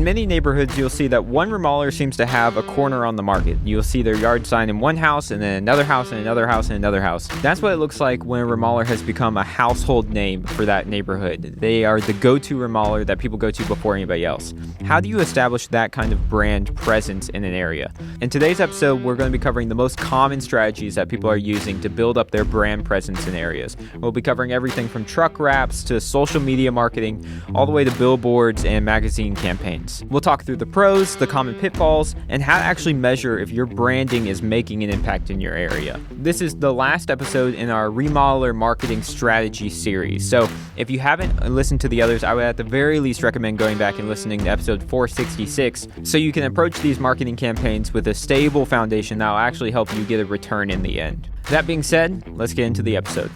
many neighborhoods, you'll see that one remodeler seems to have a corner on the market. You'll see their yard sign in one house and then another house and another house and another house. That's what it looks like when a remodeler has become a household name for that neighborhood. They are the go-to remodeler that people go to before anybody else. How do you establish that kind of brand presence in an area? In today's episode, we're going to be covering the most common strategies that people are using to build up their brand presence in areas. We'll be covering everything from truck wraps to social media marketing, all the way to billboards and magazine campaigns. We'll talk through the pros, the common pitfalls, and how to actually measure if your branding is making an impact in your area. This is the last episode in our Remodeler Marketing Strategy series. So if you haven't listened to the others, I would at the very least recommend going back and listening to episode 466 so you can approach these marketing campaigns with a stable foundation that will actually help you get a return in the end. That being said, let's get into the episode.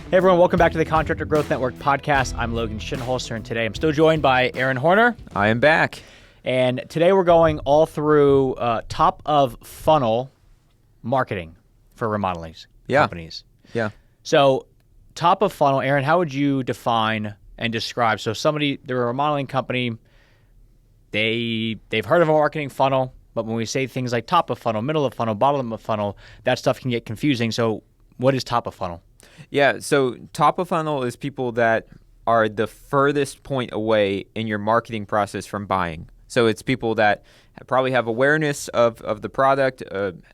Hey everyone, welcome back to the Contractor Growth Network podcast. I'm Logan Shinholster, and today I'm still joined by Aaron Horner. I am back. And today we're going all through top of funnel marketing for remodeling companies. Yeah. So top of funnel, Aaron, how would you define and describe? So they're a remodeling company, they've heard of a marketing funnel, but when we say things like top of funnel, middle of funnel, bottom of funnel, that stuff can get confusing. So what is top of funnel? Yeah, so top of funnel is people that are the furthest point away in your marketing process from buying. So it's people that probably have awareness of the product,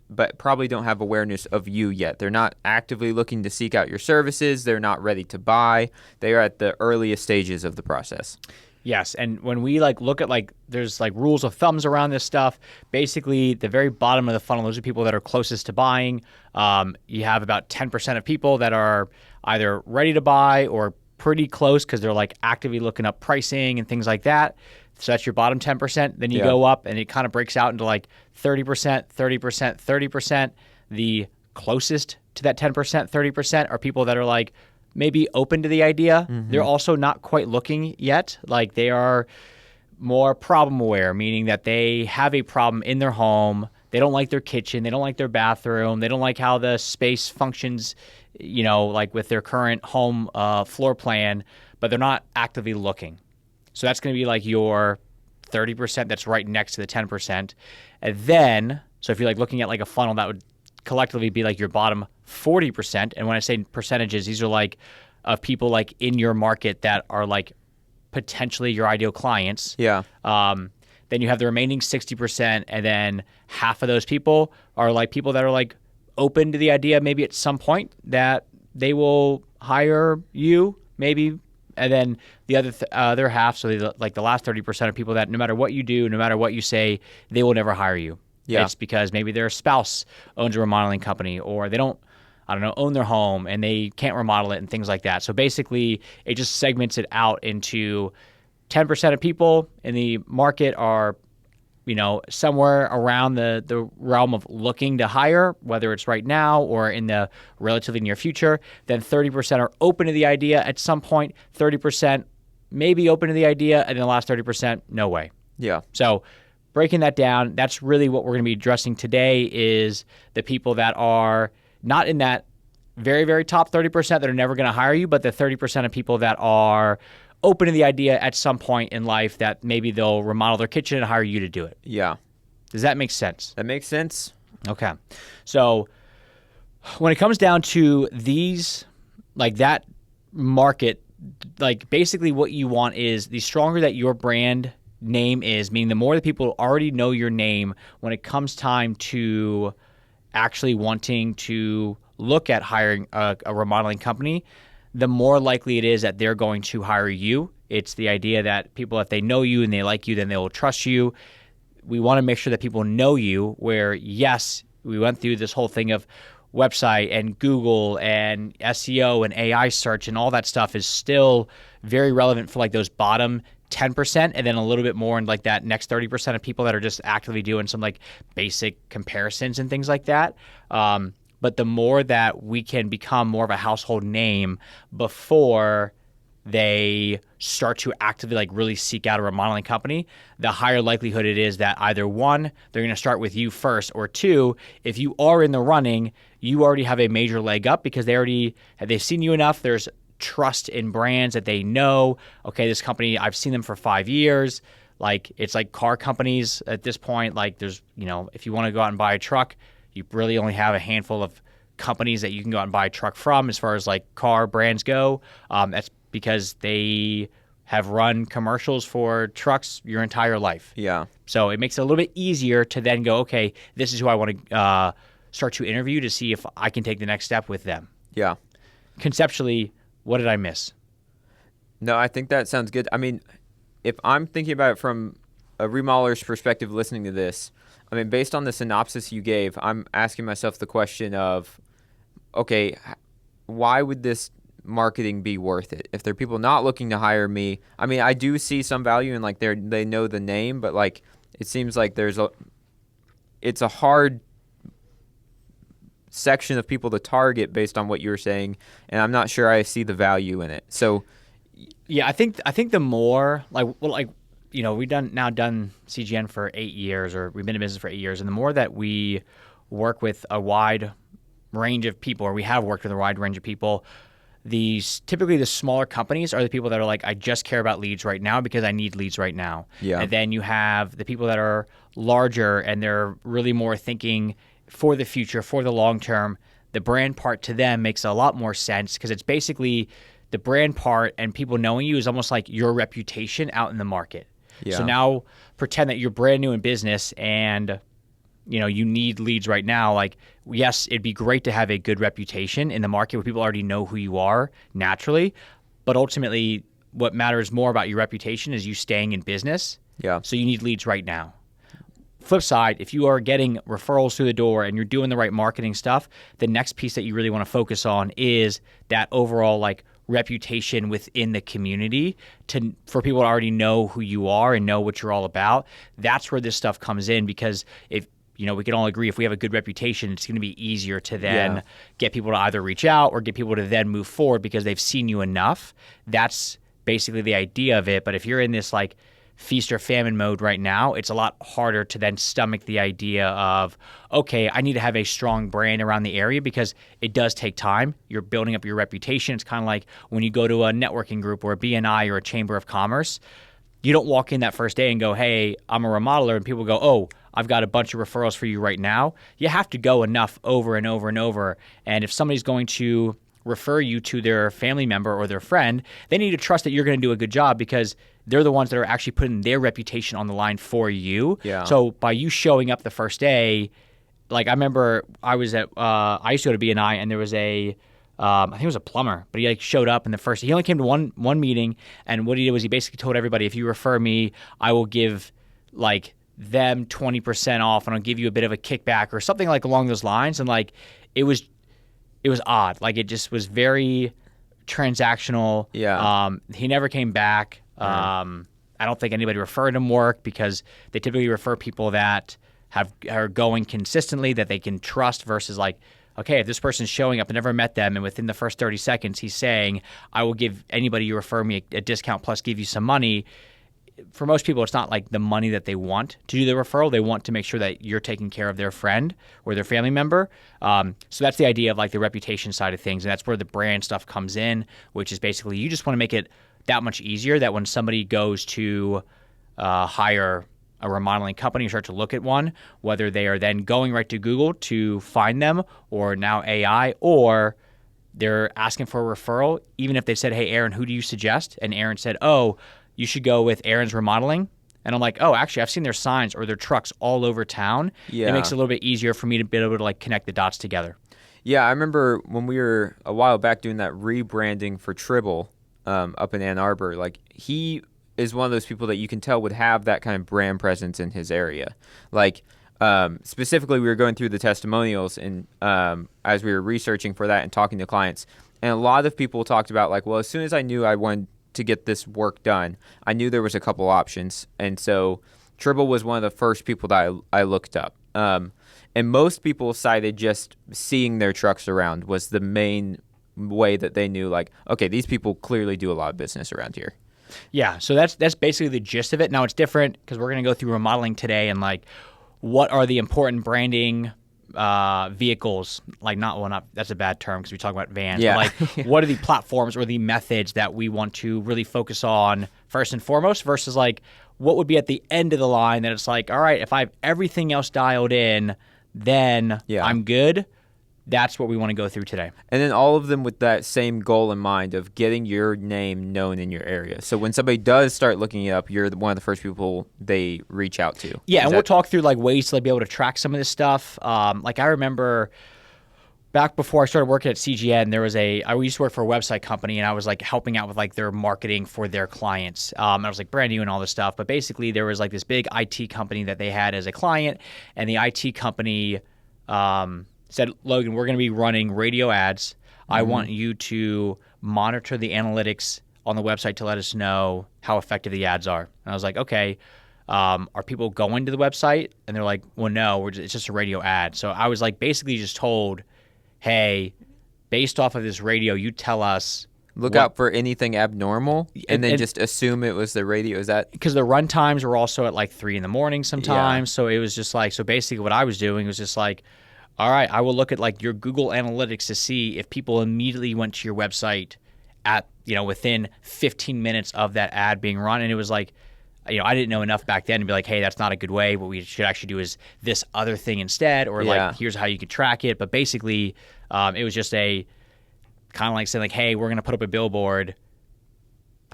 but probably don't have awareness of you yet. They're not actively looking to seek out your services. They're not ready to buy. They are at the earliest stages of the process. Yes, and when we look at there's rules of thumbs around this stuff. Basically, the very bottom of the funnel, those are people that are closest to buying. You have about 10% of people that are either ready to buy or pretty close because they're actively looking up pricing and things like that. So that's your bottom 10%. Then you go up and it kind of breaks out into 30%, 30%, 30%. The closest to that 10%, 30% are people that are maybe open to the idea. Mm-hmm. They're also not quite looking yet. They are more problem aware, meaning that they have a problem in their home. They don't like their kitchen. They don't like their bathroom. They don't like how the space functions, with their current home floor plan, but they're not actively looking. So that's going to be your 30% that's right next to the 10%. And then, so if you're looking at a funnel, that would collectively be your bottom 40%. And when I say percentages, these are of people in your market that are potentially your ideal clients. Yeah. Then you have the remaining 60%, and then half of those people are people that are open to the idea maybe at some point that they will hire you maybe. And then the other half, so the last 30% of people that no matter what you do, no matter what you say, they will never hire you. Yeah. It's because maybe their spouse owns a remodeling company, or they don't, own their home and they can't remodel it and things like that. So basically, it just segments it out into 10% of people in the market are, somewhere around the realm of looking to hire, whether it's right now or in the relatively near future. Then 30% are open to the idea at some point, 30% maybe open to the idea, and then the last 30%, no way. Yeah. So breaking that down, that's really what we're going to be addressing today is the people that are not in that very, very top 30% that are never going to hire you, but the 30% of people that are open to the idea at some point in life that maybe they'll remodel their kitchen and hire you to do it. Yeah. Does that make sense? That makes sense. Okay. So when it comes down to these, that market, basically what you want is the stronger that your brand name is, meaning the more that people already know your name when it comes time to actually wanting to look at hiring a remodeling company, the more likely it is that they're going to hire you. It's the idea that people, if they know you and they like you, then they will trust you. We want to make sure that people know you, where yes, we went through this whole thing of website and Google and SEO and AI search and all that stuff is still very relevant for those bottom 10%, and then a little bit more in that next 30% of people that are just actively doing some basic comparisons and things like that. But the more that we can become more of a household name before they start to actively really seek out a remodeling company, the higher likelihood it is that either one, they're going to start with you first, or two, if you are in the running, you already have a major leg up because they've seen you enough. There's trust in brands that they know. Okay, this company, I've seen them for 5 years. Like, it's like car companies at this point. Like, there's, if you want to go out and buy a truck, you really only have a handful of companies that you can go out and buy a truck from as far as like car brands go. That's because they have run commercials for trucks your entire life. Yeah. So it makes it a little bit easier to then go, okay, this is who I want to start to interview to see if I can take the next step with them. Yeah. Conceptually, what did I miss? No, I think that sounds good. I mean, if I'm thinking about it from a remodeler's perspective listening to this, I mean, based on the synopsis you gave, I'm asking myself the question of, okay, why would this marketing be worth it? If there are people not looking to hire me, I mean, I do see some value in like they know the name, but like it seems like it's a hard section of people to target based on what you're saying, and I'm not sure I see the value in it. So yeah, I think the more we've done CGN for 8 years, or we've been in business for 8 years, and the more that we work with a wide range of people, or we have worked with a wide range of people, typically the smaller companies are the people that are like, I just care about leads right now because I need leads right now. Yeah. And then you have the people that are larger and they're really more thinking for the future, for the long term. The brand part to them makes a lot more sense because it's basically the brand part, and people knowing you is almost like your reputation out in the market. Yeah. So now pretend that you're brand new in business and you need leads right now. Like, yes, it'd be great to have a good reputation in the market where people already know who you are naturally, but ultimately what matters more about your reputation is you staying in business. Yeah. So you need leads right now. Flip side, if you are getting referrals through the door and you're doing the right marketing stuff, the next piece that you really want to focus on is that overall like reputation within the community for people to already know who you are and know what you're all about. That's where this stuff comes in, because if we can all agree if we have a good reputation, it's going to be easier to then get people to either reach out or get people to then move forward because they've seen you enough. That's basically the idea of it. But if you're in this like feast or famine mode right now, it's a lot harder to then stomach the idea of, okay, I need to have a strong brand around the area, because it does take time. You're building up your reputation. It's kind of like when you go to a networking group or a BNI or a chamber of commerce. You don't walk in that first day and go, hey, I'm a remodeler, and people go, oh, I've got a bunch of referrals for you right now. You have to go enough over and over and over. And if somebody's going to refer you to their family member or their friend, they need to trust that you're going to do a good job, because they're the ones that are actually putting their reputation on the line for you. Yeah. So by you showing up the first day, like I remember I used to go to BNI, and there was I think it was a plumber, but he like showed up in the first. He only came to one meeting, and what he did was he basically told everybody, if you refer me, I will give like them 20% off, and I'll give you a bit of a kickback or something like along those lines. And like it was odd. Like it just was very transactional. Yeah. He never came back. I don't think anybody referred him work, because they typically refer people that are going consistently, that they can trust, versus like, okay, if this person's showing up, I never met them, and within the first 30 seconds he's saying, I will give anybody you refer me a discount plus give you some money. For most people, it's not like the money that they want to do the referral. They want to make sure that you're taking care of their friend or their family member. So that's the idea of like the reputation side of things, and that's where the brand stuff comes in, which is basically you just want to make it that much easier that when somebody goes to hire a remodeling company or start to look at one, whether they are then going right to Google to find them, or now AI, or they're asking for a referral, even if they said, hey, Aaron, who do you suggest? And Aaron said, oh, you should go with Aaron's Remodeling. And I'm like, oh, actually, I've seen their signs or their trucks all over town. Yeah. It makes it a little bit easier for me to be able to like connect the dots together. Yeah, I remember when we were a while back doing that rebranding for Tribble up in Ann Arbor, like he is one of those people that you can tell would have that kind of brand presence in his area. Like specifically, we were going through the testimonials, and as we were researching for that and talking to clients, and a lot of people talked about like, well, as soon as I knew I wanted to get this work done, I knew there was a couple options, and so Tribble was one of the first people that I looked up. And most people cited just seeing their trucks around was the main way that they knew, like, okay, these people clearly do a lot of business around here. Yeah, so that's basically the gist of it. Now it's different because we're going to go through remodeling today, and like what are the important branding vehicles, like not that's a bad term because we talk about vans, Yeah. but like what are the platforms or the methods that we want to really focus on first and foremost versus like what would be at the end of the line that it's like, all right, if I have everything else dialed in, then I'm good. That's what we want to go through today. And then all of them with that same goal in mind of getting your name known in your area. So when somebody does start looking it up, you're one of the first people they reach out to. Yeah, and we'll talk through like ways to like, be able to track some of this stuff. Like I remember back before I started working at CGN, I used to work for a website company, and I was like helping out with like their marketing for their clients. I was like brand new and all this stuff, but basically there was like this big IT company that they had as a client, and the IT company said, Logan, we're going to be running radio ads. I want you to monitor the analytics on the website to let us know how effective the ads are. And I was like, okay, are people going to the website? And they're like, well, no, it's just a radio ad. So I was like basically just told, hey, based off of this radio, you tell us. Look out for anything abnormal, and then just assume it was the radio. Is that because the run times were also at like 3 a.m. sometimes? So it was just like, so basically what I was doing was just like, all right, I will look at like your Google Analytics to see if people immediately went to your website at, within 15 minutes of that ad being run. And it was like, I didn't know enough back then to be like, hey, that's not a good way. What we should actually do is this other thing instead, or like, here's how you could track it. But basically, it was just a kind of like saying like, hey, we're going to put up a billboard.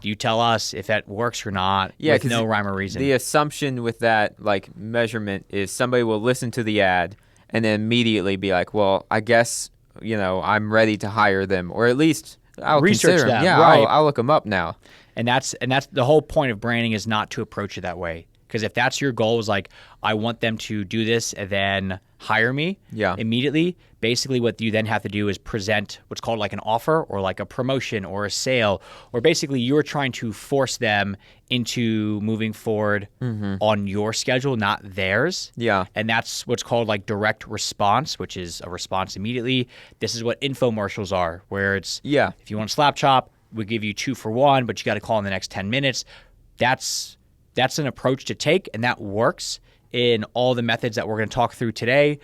You tell us if that works or not, with no rhyme or reason. The assumption with that like measurement is somebody will listen to the ad and then immediately be like, well, I guess, I'm ready to hire them, or at least I'll research consider them. them. Yeah, right. I'll look them up now. And that's the whole point of branding, is not to approach it that way. Because if that's your goal, is like, I want them to do this and then hire me immediately, basically what you then have to do is present what's called like an offer or like a promotion or a sale, or basically you're trying to force them into moving forward on your schedule, not theirs. Yeah. And that's what's called like direct response, which is a response immediately. This is what infomercials are, where it's, if you want a slap chop, we give you 2 for 1, but you got to call in the next 10 minutes. That's an approach to take, and that works in all the methods that we're going to talk through today.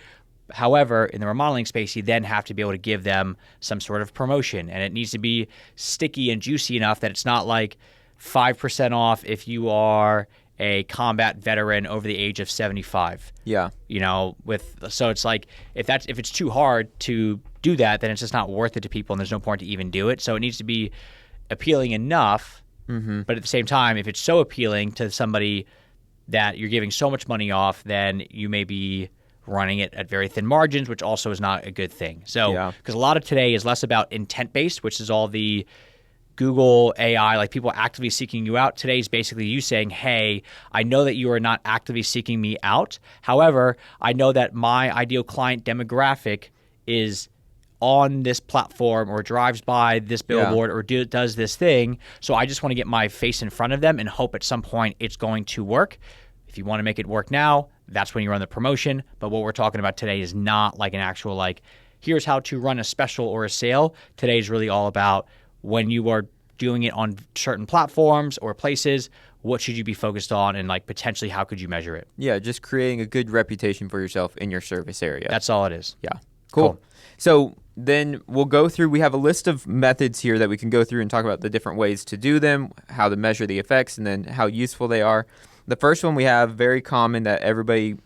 However, in the remodeling space, you then have to be able to give them some sort of promotion, and it needs to be sticky and juicy enough that it's not like 5% off if you are a combat veteran over the age of 75. Yeah. So it's like if it's too hard to do that, then it's just not worth it to people, and there's no point to even do it. So it needs to be appealing enough. But at the same time, if it's so appealing to somebody that you're giving so much money off, then you may be running it at very thin margins, which also is not a good thing. So, because a lot of today is less about intent-based, which is all the Google AI, like people actively seeking you out. Today is basically you saying, hey, I know that you are not actively seeking me out. However, I know that my ideal client demographic is on this platform or drives by this billboard or does this thing. So I just want to get my face in front of them and hope at some point it's going to work. If you want to make it work now, that's when you run the promotion. But what we're talking about today is not like an actual like, here's how to run a special or a sale. Today is really all about when you are doing it on certain platforms or places, what should you be focused on, and like potentially how could you measure it? Yeah, just creating a good reputation for yourself in your service area. That's all it is. Yeah. Cool. So then we'll go through, we have a list of methods here that we can go through and talk about the different ways to do them, how to measure the effects, and then how useful they are. The first one we have, very common that everybody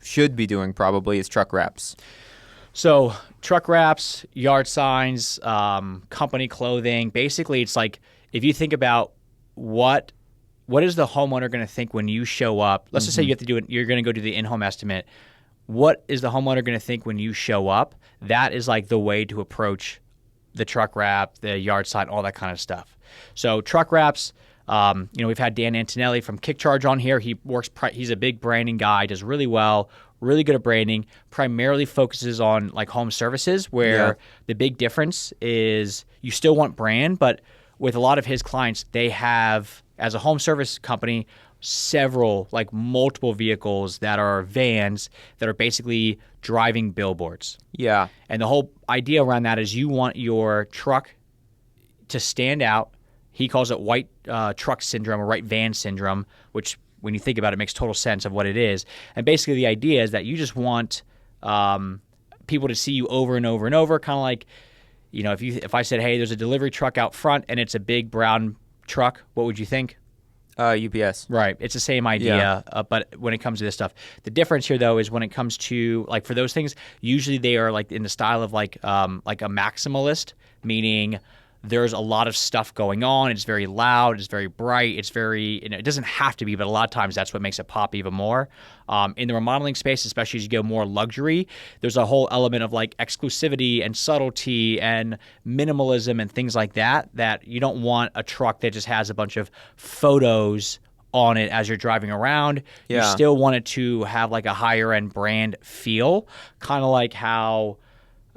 should be doing probably, is truck wraps. So truck wraps, yard signs, company clothing. Basically, it's like if you think about what is the homeowner going to think when you show up? Let's just say you have to do it. You're going to go do the in-home estimate. What is the homeowner going to think when you show up? That is like the way to approach the truck wrap, the yard sign, all that kind of stuff. So truck wraps. We've had Dan Antonelli from KickCharge on here. He's a big branding guy, does really well, really good at branding, primarily focuses on like home services, where the big difference is you still want brand, but with a lot of his clients, they have, as a home service company, several, like multiple vehicles that are vans that are basically driving billboards. Yeah. And the whole idea around that is you want your truck to stand out. He calls it white truck syndrome or white van syndrome, which when you think about it makes total sense of what it is. And basically the idea is that you just want people to see you over and over and over. Kind of like, if I said, hey, there's a delivery truck out front and it's a big brown truck, what would you think? UPS. Right. It's the same idea, but when it comes to this stuff, the difference here though is when it comes to like for those things, usually they are like in the style of like a maximalist, meaning there's a lot of stuff going on. It's very loud. It's very bright. It's very, it doesn't have to be, but a lot of times that's what makes it pop even more. In the remodeling space, especially as you go more luxury, there's a whole element of like exclusivity and subtlety and minimalism and things like that you don't want a truck that just has a bunch of photos on it as you're driving around. Yeah. You still want it to have like a higher end brand feel, kind of like how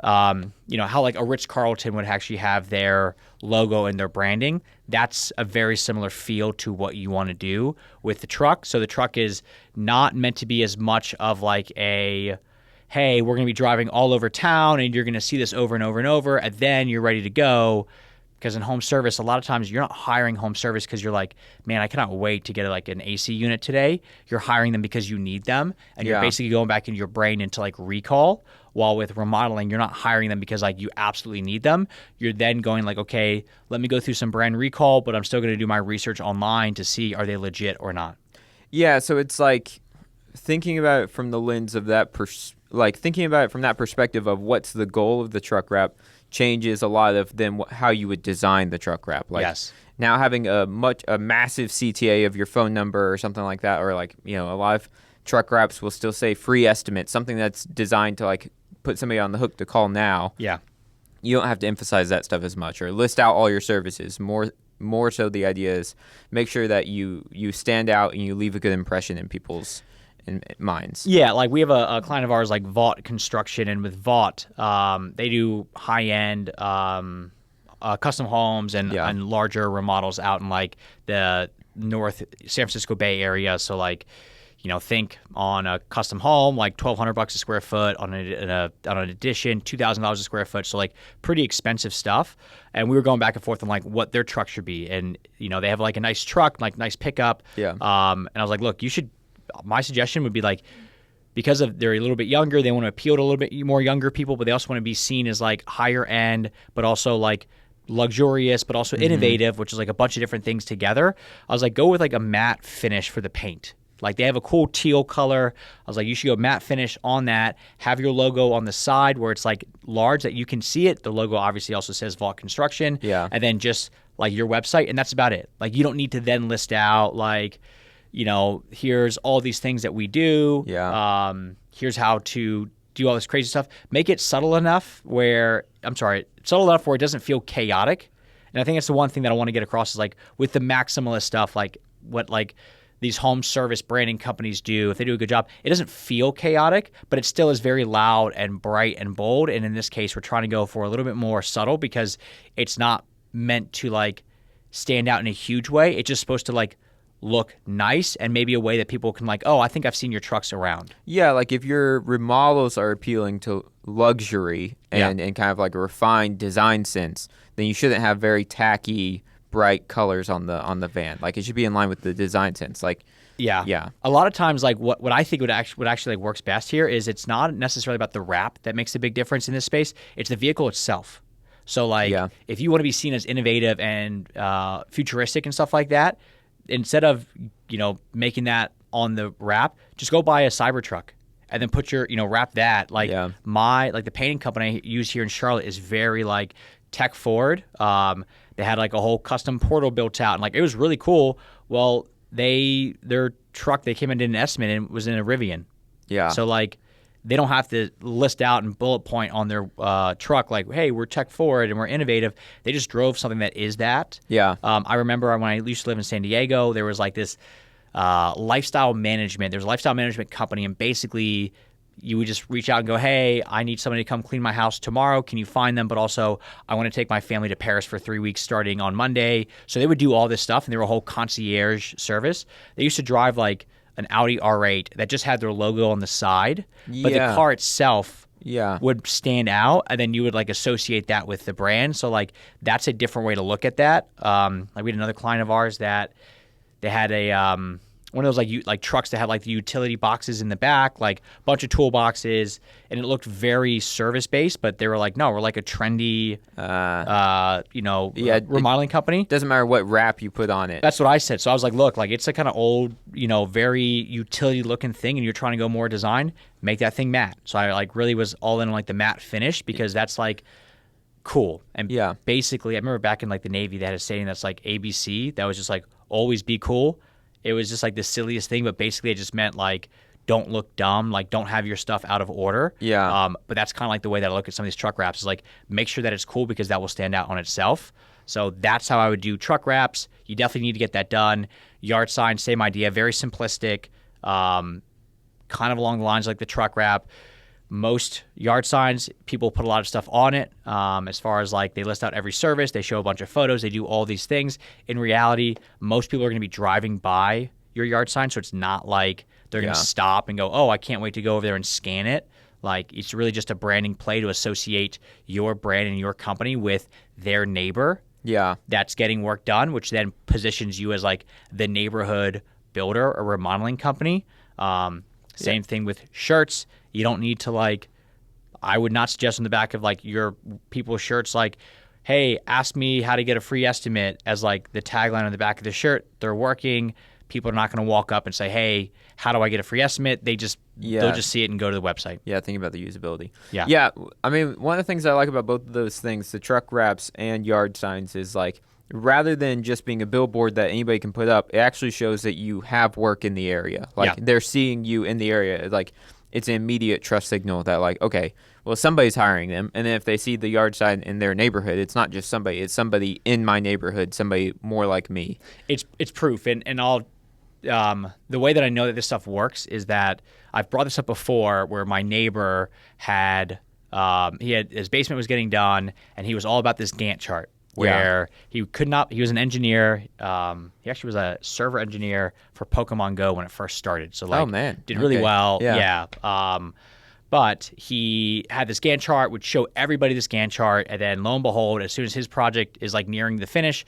how like a Ritz-Carlton would actually have their logo and their branding. That's a very similar feel to what you want to do with the truck. So the truck is not meant to be as much of like a, hey, we're going to be driving all over town and you're going to see this over and over and over, and then you're ready to go. Because in home service, a lot of times you're not hiring home service because you're like, man, I cannot wait to get like an AC unit today. You're hiring them because you need them, and you're basically going back into your brain into like recall. While with remodeling, you're not hiring them because like you absolutely need them. You're then going like, okay, let me go through some brand recall, but I'm still going to do my research online to see are they legit or not. Yeah, so it's like thinking about it from the lens of that, thinking about it from that perspective of what's the goal of the truck wrap changes a lot of then how you would design the truck wrap. Like yes. Now having a massive CTA of your phone number or something like that, or like, a lot of truck wraps will still say free estimate, something that's designed to like put somebody on the hook to call now. Yeah. You don't have to emphasize that stuff as much or list out all your services. More so the idea is make sure that you stand out and you leave a good impression in people's minds. Yeah, like we have a client of ours like Vought Construction, and with Vought, they do high-end custom homes and larger remodels out in like the North San Francisco Bay Area. So like, think on a custom home, like $1,200 a square foot, on an addition, $2,000 a square foot. So like pretty expensive stuff. And we were going back and forth on like what their truck should be. And, they have like a nice truck, like nice pickup. Yeah. And I was like, look, my suggestion would be like, because they're a little bit younger, they want to appeal to a little bit more younger people, but they also want to be seen as like higher end, but also like luxurious, but also innovative, which is like a bunch of different things together. I was like, go with like a matte finish for the paint. Like they have a cool teal color. I was like, you should go matte finish on that. Have your logo on the side where it's like large that you can see it. The logo obviously also says Vought Construction. Yeah. And then just like your website, and that's about it. Like you don't need to then list out like, here's all these things that we do. Yeah. Here's how to do all this crazy stuff. Make it subtle enough where it doesn't feel chaotic. And I think that's the one thing that I want to get across is like with the maximalist stuff, like what like these home service branding companies do, if they do a good job, it doesn't feel chaotic, but it still is very loud and bright and bold. And in this case, we're trying to go for a little bit more subtle because it's not meant to like stand out in a huge way. It's just supposed to like look nice and maybe a way that people can like, oh, I think I've seen your trucks around. Yeah, like if your remodels are appealing to luxury and kind of like a refined design sense, then you shouldn't have very tacky, bright colors on the van. Like it should be in line with the design sense. Like yeah. A lot of times, like what I think would actually like works best here is it's not necessarily about the wrap that makes a big difference in this space. It's the vehicle itself. So like if you want to be seen as innovative and futuristic and stuff like that, instead of making that on the wrap, just go buy a Cybertruck and then put your wrap that like the painting company I use here in Charlotte is very like tech forward. They had like a whole custom portal built out and like it was really cool. Well, their truck they came in and did an estimate and it was in a Rivian. Yeah. So like they don't have to list out and bullet point on their truck like, hey, we're tech forward and we're innovative. They just drove something that is that. Yeah. I remember when I used to live in San Diego, there was like this lifestyle management. There's a lifestyle management company, and basically you would just reach out and go, hey, I need somebody to come clean my house tomorrow. Can you find them? But also, I want to take my family to Paris for 3 weeks starting on Monday. So they would do all this stuff, and they were a whole concierge service. They used to drive like an Audi R8 that just had their logo on the side, but the car itself would stand out, and then you would like associate that with the brand. So like that's a different way to look at that. Like we had another client of ours that they had a one of those like trucks that had like the utility boxes in the back, like a bunch of toolboxes, and it looked very service based. But they were like, no, we're like a trendy, remodeling company. Doesn't matter what wrap you put on it. That's what I said. So I was like, look, like it's a kind of old, very utility looking thing, and you're trying to go more design, make that thing matte. So I like really was all in on like the matte finish because that's like cool. And basically, I remember back in like the Navy, they had a saying that's like ABC. That was just like always be cool. It was just like the silliest thing, but basically it just meant like don't look dumb, like don't have your stuff out of order. Yeah. But that's kind of like the way that I look at some of these truck wraps is like make sure that it's cool because that will stand out on itself. So that's how I would do truck wraps. You definitely need to get that done. Yard sign, same idea, very simplistic, kind of along the lines like the truck wrap. Most yard signs, people put a lot of stuff on it as far as like they list out every service, they show a bunch of photos, they do all these things. In reality, most people are going to be driving by your yard sign, so it's not like they're going to stop and go, oh, I can't wait to go over there and scan it. Like it's really just a branding play to associate your brand and your company with their neighbor that's getting work done, which then positions you as like the neighborhood builder or remodeling company. Same thing with shirts. You don't need to like, I would not suggest on the back of like your people's shirts like, hey, ask me how to get a free estimate as like the tagline on the back of the shirt. They're working. People are not going to walk up and say, hey, how do I get a free estimate? They'll just see it and go to the website. Yeah, think about the usability. Yeah. I mean, one of the things I like about both of those things, the truck wraps and yard signs, is like rather than just being a billboard that anybody can put up, it actually shows that you have work in the area. Like they're seeing you in the area. Like it's an immediate trust signal that like, okay, well, somebody's hiring them. And then if they see the yard sign in their neighborhood, it's not just somebody, it's somebody in my neighborhood, somebody more like me. It's proof. And I'll, the way that I know that this stuff works is that I've brought this up before where my neighbor had, his basement was getting done and he was all about this Gantt chart. Where he was an engineer. He actually was a server engineer for Pokemon Go when it first started. So like, did really well. Yeah. But he had this Gantt chart, would show everybody this Gantt chart, and then lo and behold, as soon as his project is like nearing the finish,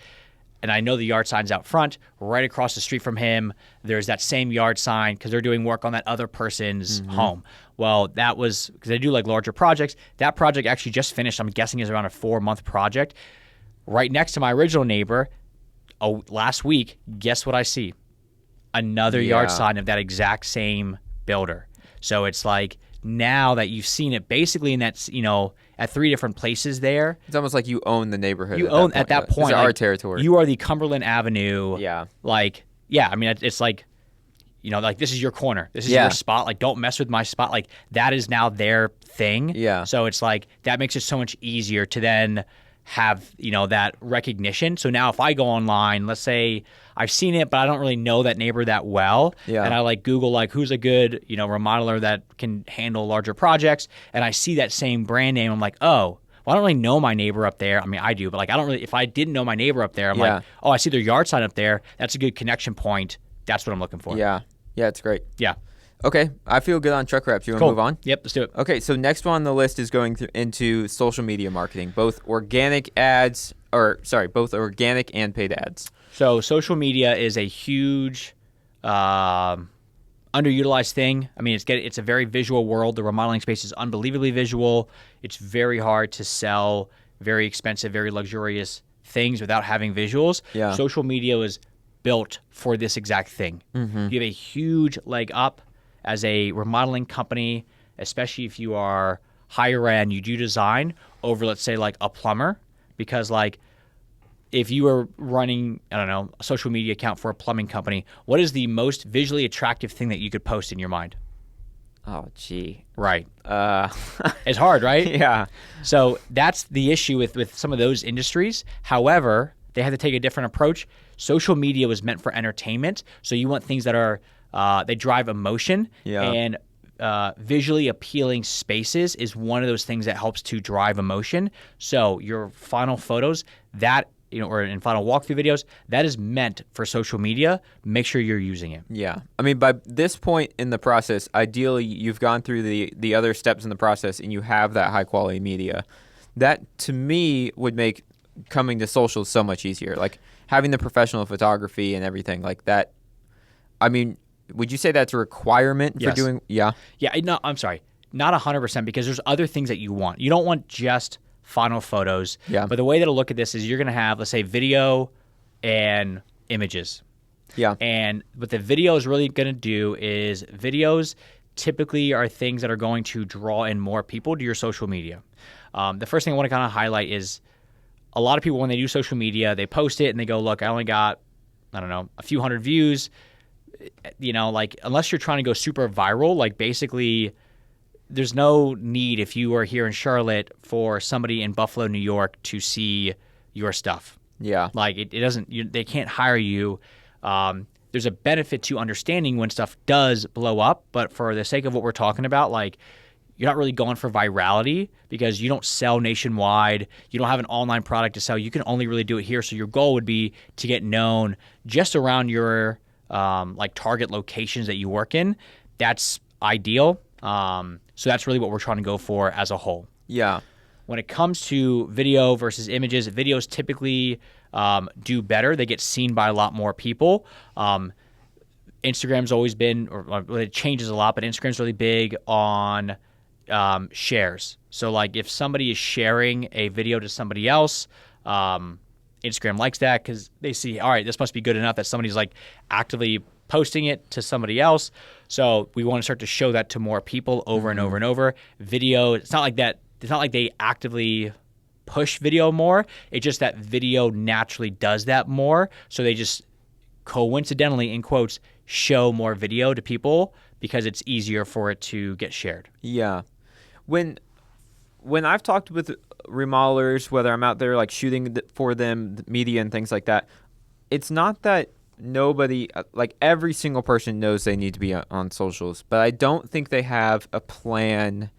and I know the yard sign's out front, right across the street from him, there's that same yard sign because they're doing work on that other person's home. Well, that was because they do like larger projects. That project actually just finished. I'm guessing is around a 4-month project. Right next to my original neighbor, last week, guess what I see? Another yard sign of that exact same builder. So it's like now that you've seen it basically in that, at 3 different places there. It's almost like you own the neighborhood. You own at that point. It's our territory. You are the Cumberland Avenue. Yeah. Like, I mean, it's like, like this is your corner. This is your spot. Like, don't mess with my spot. Like, that is now their thing. Yeah. So it's like, that makes it so much easier to then have that recognition. So now if I go online, let's say I've seen it but I don't really know that neighbor that well, and I like Google like who's a good remodeler that can handle larger projects, and I see that same brand name, I'm like, oh, well, I don't really know my neighbor up there. I mean, I do, but like I don't really, if I didn't know my neighbor up there, I'm like, oh, I see their yard sign up there, that's a good connection point. That's what I'm looking for. It's great. Okay, I feel good on truck wraps. You want to move on? Yep, let's do it. Okay, so next one on the list is going into social media marketing, both organic and paid ads. So social media is a huge underutilized thing. I mean, it's a very visual world. The remodeling space is unbelievably visual. It's very hard to sell very expensive, very luxurious things without having visuals. Social media was built for this exact thing. You have a huge leg up as a remodeling company, especially if you are higher end, you do design over, let's say, like a plumber, because like if you were running, I don't know, a social media account for a plumbing company, what is the most visually attractive thing that you could post in your mind? Oh, gee. Right. It's hard, right? Yeah. So that's the issue with some of those industries. However, they had to take a different approach. Social media was meant for entertainment, so you want things that are they drive emotion, and visually appealing spaces is one of those things that helps to drive emotion. So your final photos, that or in final walkthrough videos, that is meant for social media. Make sure you're using it. Yeah. I mean, by this point in the process, ideally you've gone through the other steps in the process and you have that high quality media. That to me would make coming to social so much easier. Like having the professional photography and everything like that. I mean, would you say that's a requirement for Yes. doing? Yeah. Yeah, no, I'm sorry. Not 100% because there's other things that you want. You don't want just final photos. Yeah. But the way that I'll look at this is you're going to have, let's say, video and images. Yeah. And what the video is really going to do is videos typically are things that are going to draw in more people to your social media. The first thing I want to kind of highlight is a lot of people, when they do social media, they post it and they go, look, I only got, I don't know, a few hundred views. You know, like, unless you're trying to go super viral, like, basically there's no need, if you are here in Charlotte, for somebody in Buffalo, New York to see your stuff. Yeah. Like, it doesn't, they can't hire you. There's a benefit to understanding when stuff does blow up, but for the sake of what we're talking about, like, you're not really going for virality because you don't sell nationwide. You don't have an online product to sell. You can only really do it here. So your goal would be to get known just around your like target locations that you work in. That's ideal. So that's really what we're trying to go for as a whole. Yeah. When it comes to video versus images, videos typically do better. They get seen by a lot more people. Instagram's always been, or it changes a lot, but Instagram's really big on shares. So, like, if somebody is sharing a video to somebody else, Instagram likes that because they see, all right, this must be good enough that somebody's like actively posting it to somebody else. So we want to start to show that to more people over and over and over. Video, it's not like that. It's not like they actively push video more. It's just that video naturally does that more. So they just coincidentally, in quotes, show more video to people because it's easier for it to get shared. Yeah. When I've talked with remodelers, whether I'm out there like shooting for them, media and things like that, it's not that nobody, like every single person knows they need to be on socials, but I don't think they have a plan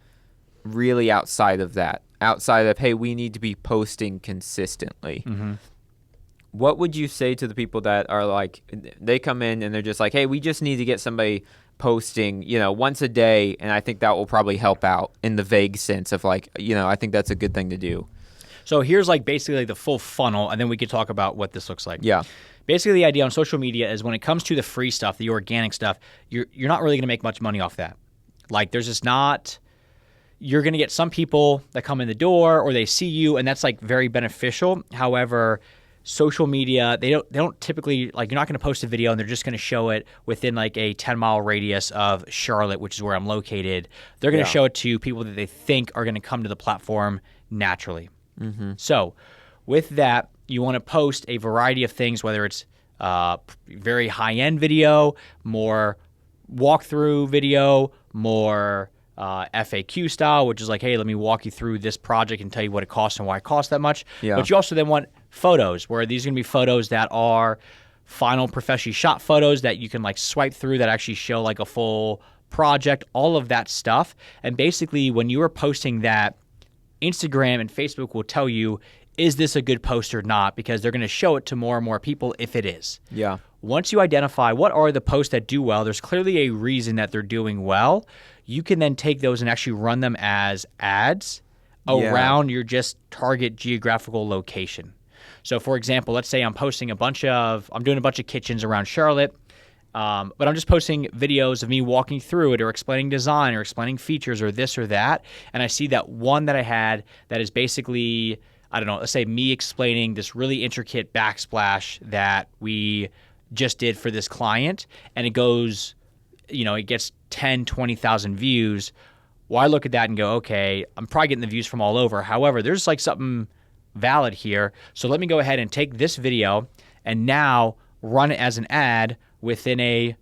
really outside of that. Outside of, hey, we need to be posting consistently. Mm-hmm. What would you say to the people that are like, they come in and they're just like, hey, we just need to get somebody posting, once a day, and I think that will probably help out in the vague sense of like, I think that's a good thing to do. So here's like basically the full funnel, and then we could talk about what this looks like. Yeah. Basically, the idea on social media is when it comes to the free stuff, the organic stuff, you're not really going to make much money off that. Like, there's just not. You're going to get some people that come in the door or they see you, and that's like very beneficial. However, social media, they don't typically, like, you're not going to post a video and they're just going to show it within like a 10-mile radius of Charlotte, which is where I'm located. They're going to show it to people that they think are going to come to the platform naturally. Mm-hmm. So with that, you want to post a variety of things, whether it's very high-end video, more walkthrough video, more FAQ style, which is like, hey, let me walk you through this project and tell you what it costs and why it costs that much. Yeah. But you also then want photos, where these are going to be photos that are final professionally shot photos that you can like swipe through that actually show like a full project, all of that stuff. And basically, when you are posting that, Instagram and Facebook will tell you, is this a good post or not? Because they're going to show it to more and more people if it is. Yeah. Once you identify what are the posts that do well, there's clearly a reason that they're doing well. You can then take those and actually run them as ads around your just target geographical location. So, for example, let's say I'm doing a bunch of kitchens around Charlotte, but I'm just posting videos of me walking through it or explaining design or explaining features or this or that. And I see that one that I had that is basically, I don't know, let's say me explaining this really intricate backsplash that we just did for this client, and it goes, it gets 10, 20,000 views. Well, I look at that and go, okay, I'm probably getting the views from all over. However, there's like something valid here. So let me go ahead and take this video and now run it as an ad within a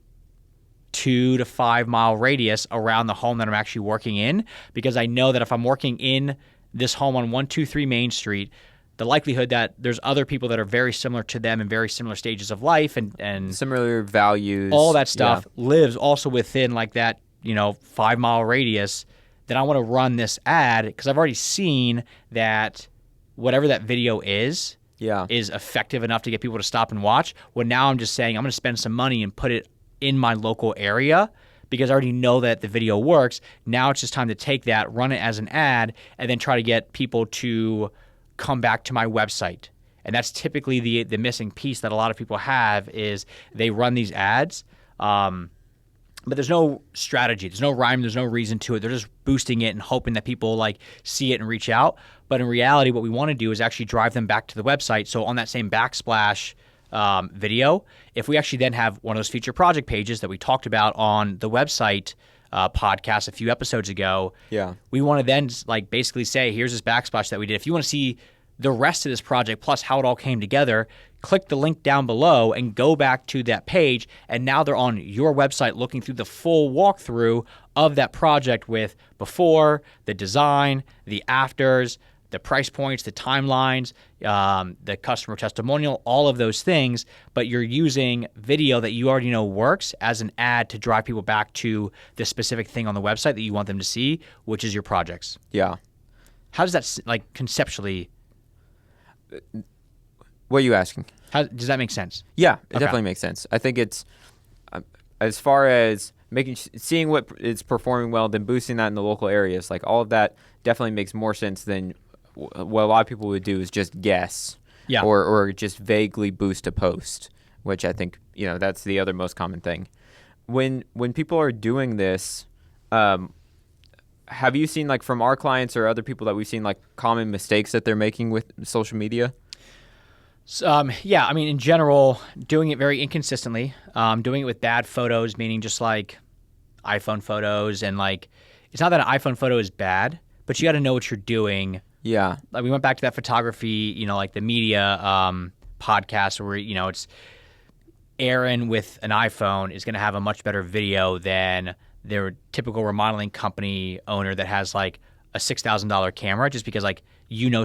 2 to 5 mile radius around the home that I'm actually working in, because I know that if I'm working in this home on 123 Main Street, the likelihood that there's other people that are very similar to them in very similar stages of life and similar values, all that stuff lives also within like that, 5 mile radius, then I want to run this ad because I've already seen that whatever that video is effective enough to get people to stop and watch. Well, now I'm just saying I'm going to spend some money and put it in my local area because I already know that the video works. Now it's just time to take that, run it as an ad, and then try to get people to come back to my website. And that's typically the missing piece that a lot of people have is they run these ads, But there's no strategy. There's no rhyme. There's no reason to it. They're just boosting it and hoping that people like see it and reach out. But in reality, what we want to do is actually drive them back to the website. So on that same backsplash video, if we actually then have one of those feature project pages that we talked about on the website podcast a few episodes ago, we want to then like basically say, here's this backsplash that we did. If you want to see the rest of this project plus how it all came together, click the link down below and go back to that page. And now they're on your website looking through the full walkthrough of that project with before, the design, the afters, the price points, the timelines, the customer testimonial, all of those things. But you're using video that you already know works as an ad to drive people back to the specific thing on the website that you want them to see, which is your projects. Yeah. How does that like conceptually... What are you asking? How does that make sense? Yeah, it definitely makes sense. I think it's as far as seeing what is performing well, then boosting that in the local areas. Like all of that definitely makes more sense than what a lot of people would do is just guess, or just vaguely boost a post, which I think that's the other most common thing. When people are doing this, have you seen like from our clients or other people that we've seen like common mistakes that they're making with social media? Yeah, I mean, in general, doing it very inconsistently, doing it with bad photos, meaning just like iPhone photos. And like, it's not that an iPhone photo is bad, but you got to know what you're doing. Yeah. Like we went back to that photography, like the media podcast where, it's Aaron with an iPhone is going to have a much better video than their typical remodeling company owner that has like a $6,000 camera, just because like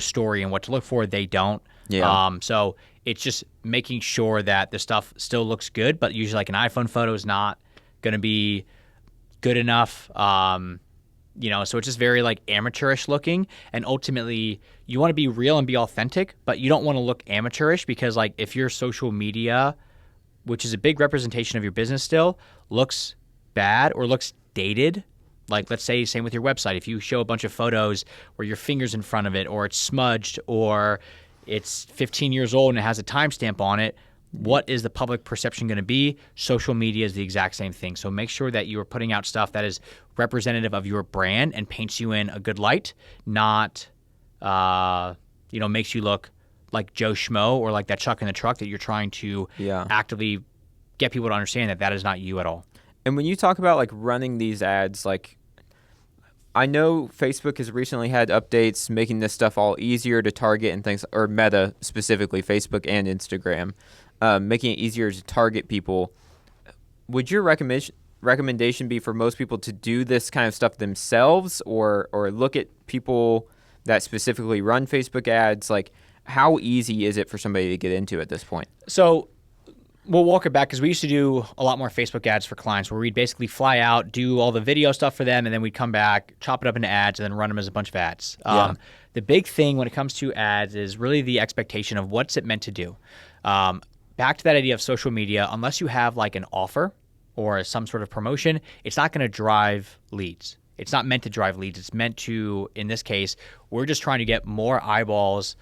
story and what to look for, they don't. Yeah. So it's just making sure that the stuff still looks good, but usually like an iPhone photo is not going to be good enough. So it's just very like amateurish looking, and ultimately you want to be real and be authentic, but you don't want to look amateurish because like if your social media, which is a big representation of your business still, looks bad or looks dated, like let's say same with your website, if you show a bunch of photos where your finger's in front of it or it's smudged or it's 15 years old and it has a timestamp on it, what is the public perception going to be? Social media is the exact same thing. So make sure that you are putting out stuff that is representative of your brand and paints you in a good light, not makes you look like Joe Schmo or like that Chuck in the truck that you're trying to actively get people to understand that is not you at all. And when you talk about like running these ads, like I know Facebook has recently had updates making this stuff all easier to target and things, or Meta specifically, Facebook and Instagram, making it easier to target people. Would your recommendation be for most people to do this kind of stuff themselves, or look at people that specifically run Facebook ads? Like, how easy is it for somebody to get into at this point? So we'll walk it back because we used to do a lot more Facebook ads for clients where we'd basically fly out, do all the video stuff for them, and then we'd come back, chop it up into ads, and then run them as a bunch of ads. The big thing when it comes to ads is really the expectation of what's it meant to do. Back to that idea of social media, unless you have like an offer or some sort of promotion, it's not going to drive leads. It's not meant to drive leads. It's meant to, in this case, we're just trying to get more eyeballs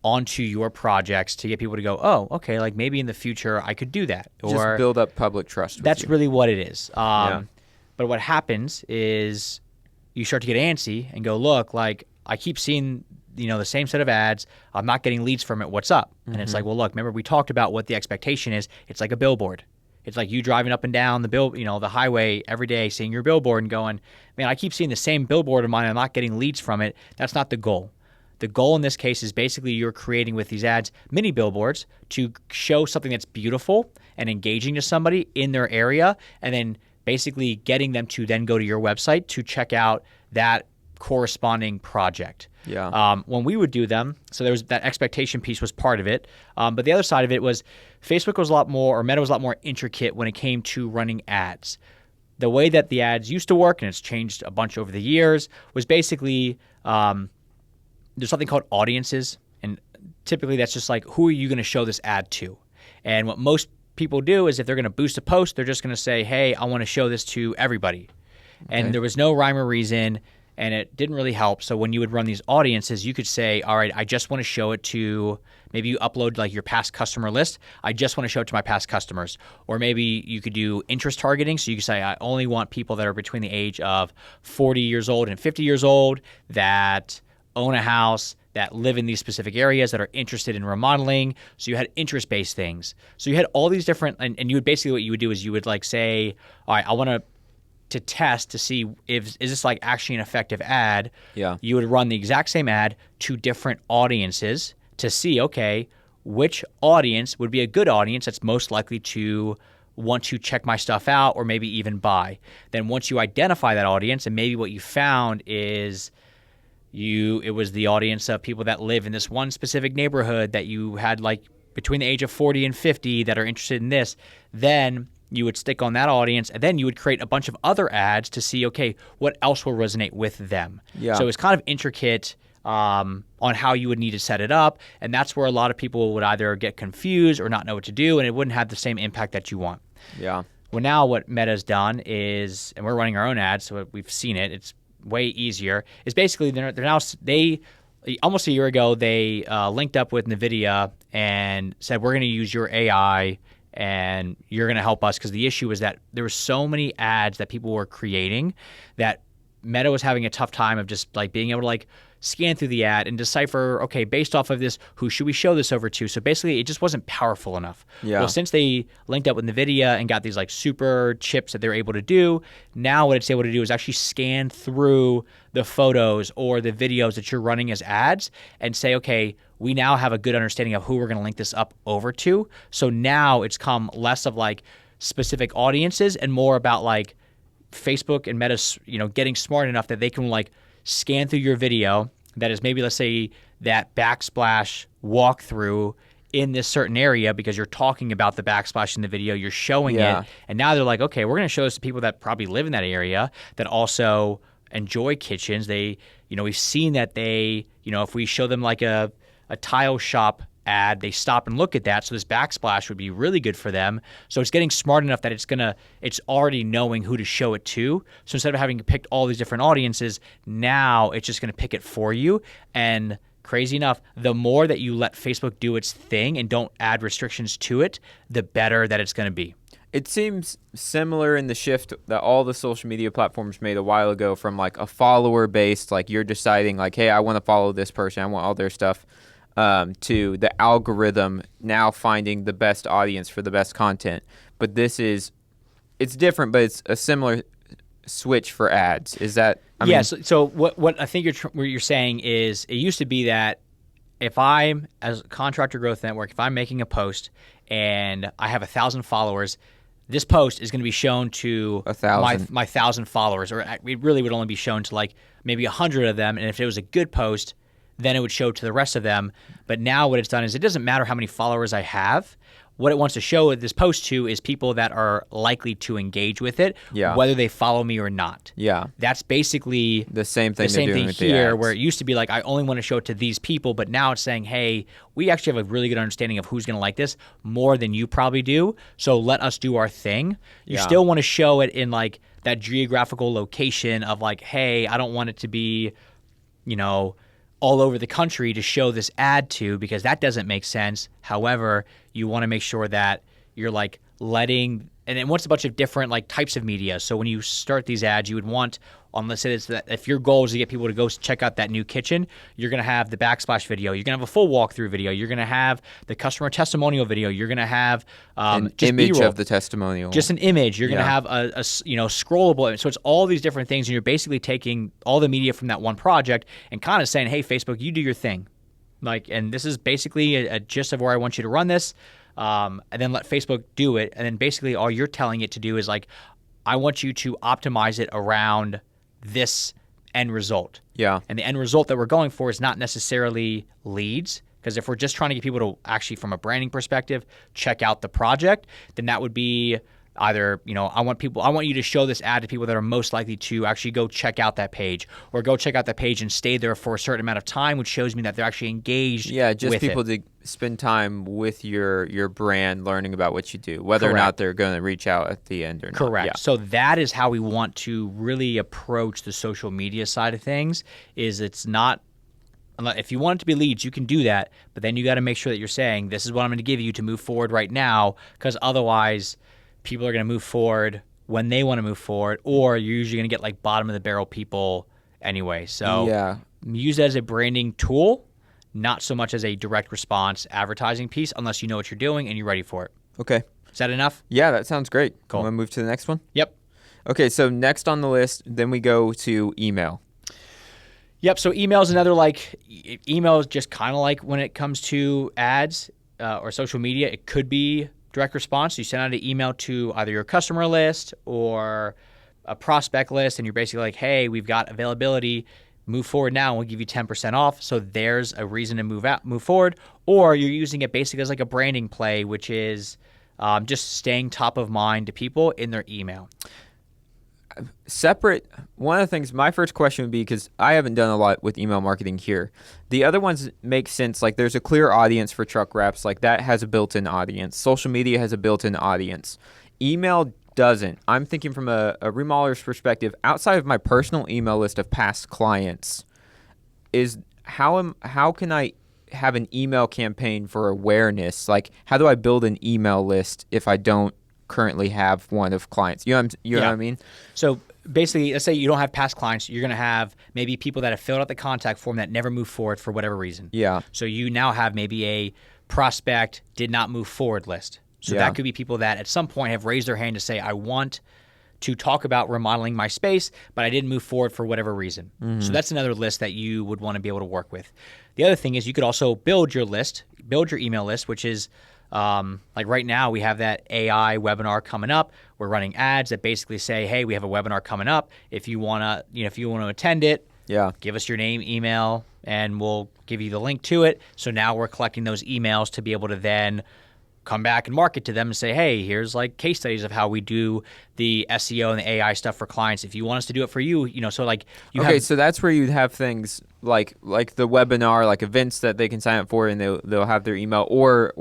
onto your projects to get people to go, oh, okay, like maybe in the future I could do that. Or just build up public trust with that's you. really what it is. But what happens is you start to get antsy and go, look, like I keep seeing the same set of ads. I'm not getting leads from it. What's up? And it's like, well, look, remember we talked about what the expectation is. It's like a billboard. It's like you driving up and down the highway every day, seeing your billboard and going, man, I keep seeing the same billboard of mine. I'm not getting leads from it. That's not the goal. The goal in this case is basically you're creating with these ads mini billboards to show something that's beautiful and engaging to somebody in their area, and then basically getting them to then go to your website to check out that corresponding project. When we would do them, so there was that expectation piece was part of it, but the other side of it was Facebook was a lot more, or Meta was a lot more intricate when it came to running ads. The way that the ads used to work, and it's changed a bunch over the years, was basically there's something called audiences, and typically that's just like, who are you going to show this ad to? And what most people do is if they're going to boost a post, they're just going to say, hey, I want to show this to everybody. Okay. And there was no rhyme or reason. and it didn't really help. So when you would run these audiences, you could say, all right, I just want to show it to, maybe you upload like your past customer list. I just want to show it to my past customers. Or maybe you could do interest targeting. So you could say, I only want people that are between the age of 40 years old and 50 years old that own a house, that live in these specific areas, that are interested in remodeling. So you had interest-based things. So you had all these different, and you would basically, what you would do is you would like say, all right, I want to test to see if is this like actually an effective ad. Yeah. You would run the exact same ad to different audiences to see, okay, which audience would be a good audience that's most likely to want to check my stuff out or maybe even buy. Then once you identify that audience, and maybe what you found is it was the audience of people that live in this one specific neighborhood that you had like between the age of 40 and 50 that are interested in this, then you would stick on that audience, and then you would create a bunch of other ads to see, okay, what else will resonate with them. Yeah. So it's kind of intricate on how you would need to set it up, and that's where a lot of people would either get confused or not know what to do, and it wouldn't have the same impact that you want. Yeah. Well, now what Meta's done is, and we're running our own ads, so we've seen it, it's way easier, is basically they're now, almost a year ago, they linked up with NVIDIA and said, we're going to use your AI and you're going to help us, because the issue was that there were so many ads that people were creating that Meta was having a tough time of just like being able to like scan through the ad and decipher, okay, based off of this, who should we show this over to? So basically, it just wasn't powerful enough. Yeah. Well, since they linked up with NVIDIA and got these like super chips that they're able to do, now what it's able to do is actually scan through the photos or the videos that you're running as ads and say, okay, we now have a good understanding of who we're going to link this up over to. So now it's come less of like specific audiences and more about like Facebook and Meta, getting smart enough that they can like scan through your video that is maybe, let's say, that backsplash walkthrough in this certain area because you're talking about the backsplash in the video, you're showing it, and now they're like, okay, we're going to show this to people that probably live in that area that also enjoy kitchens. They, we've seen that they, if we show them like a tile shop ad, they stop and look at that. So this backsplash would be really good for them. So it's getting smart enough that it's already knowing who to show it to. So instead of having picked all these different audiences, now it's just going to pick it for you. And crazy enough, the more that you let Facebook do its thing and don't add restrictions to it, the better that it's going to be. It seems similar in the shift that all the social media platforms made a while ago from like a follower based, like you're deciding like, hey, I want to follow this person, I want all their stuff, to the algorithm now finding the best audience for the best content. But it's different, but it's a similar switch for ads. Is that? So what I think what you're saying is, it used to be that if I'm, as Contractor Growth Network, if I'm making a post and I have 1,000 followers, this post is going to be shown to 1,000. my 1,000 followers, or it really would only be shown to like maybe 100 of them. And if it was a good post, then it would show to the rest of them. But now what it's done is it doesn't matter how many followers I have. What it wants to show this post to is people that are likely to engage with it, whether they follow me or not. Yeah. That's basically the same thing with here, where it used to be like, I only want to show it to these people, but now it's saying, hey, we actually have a really good understanding of who's going to like this more than you probably do, so let us do our thing. You still want to show it in like that geographical location of like, hey, I don't want it to be, all over the country to show this ad to, because that doesn't make sense. However, you want to make sure that you're like letting, and then what's a bunch of different like types of media. So when you start these ads, you would want, let's say it's that if your goal is to get people to go check out that new kitchen, you're going to have the backsplash video, you're going to have a full walkthrough video, you're going to have the customer testimonial video, you're going to have an just image B-roll, of the testimonial, just an image, you're going to have a scrollable image. So it's all these different things, and you're basically taking all the media from that one project and kind of saying, hey, Facebook, you do your thing. And this is basically a gist of where I want you to run this, and then let Facebook do it. And then basically all you're telling it to do is like, I want you to optimize it around this end result. Yeah. And the end result that we're going for is not necessarily leads, because if we're just trying to get people to actually, from a branding perspective, check out the project, then that would be either, I want you to show this ad to people that are most likely to actually go check out that page, or go check out that page and stay there for a certain amount of time, which shows me that they're actually engaged. Yeah, just with people it. to spend time with your brand, learning about what you do, whether or not they're going to reach out at the end or not. Correct. Yeah. So that is how we want to really approach the social media side of things. Is it's not, if you want it to be leads, you can do that, but then you got to make sure that you're saying, this is what I'm going to give you to move forward right now, because otherwise people are going to move forward when they want to move forward, or you're usually going to get like bottom of the barrel people anyway. So use it as a branding tool, not so much as a direct response advertising piece, unless you know what you're doing and you're ready for it. Okay. Is that enough? Yeah, that sounds great. Cool. Want to move to the next one? Yep. Okay, so next on the list, then we go to email. Yep. So email is another, email is just kind of like when it comes to ads or social media, it could be direct response. You send out an email to either your customer list or a prospect list, and you're basically like, hey, we've got availability. Move forward now, and we'll give you 10% off. So there's a reason to move forward. Or you're using it basically as like a branding play, which is just staying top of mind to people in their email. Separate, one of the things, my first question would be, because I haven't done a lot with email marketing here. The other ones make sense. Like there's a clear audience for truck wraps. Like that has a built-in audience. Social media has a built-in audience. Email doesn't. I'm thinking from a remodeler's perspective, outside of my personal email list of past clients, is how can I have an email campaign for awareness? Like how do I build an email list if I don't currently have one of clients? You know what I mean? So basically, let's say you don't have past clients. You're going to have maybe people that have filled out the contact form that never moved forward for whatever reason. Yeah. So you now have maybe a prospect did not move forward list. So that could be people that at some point have raised their hand to say, I want to talk about remodeling my space, but I didn't move forward for whatever reason. Mm-hmm. So that's another list that you would want to be able to work with. The other thing is you could also build your email list, which is like right now we have that AI webinar coming up. We're running ads that basically say, hey, we have a webinar coming up. If you want to attend it, give us your name, email, and we'll give you the link to it. So now we're collecting those emails to be able to then come back and market to them and say, hey, here's like case studies of how we do the SEO and the AI stuff for clients. If you want us to do it for you, so like so that's where you'd have things like the webinar, like events that they can sign up for, and they'll have their email or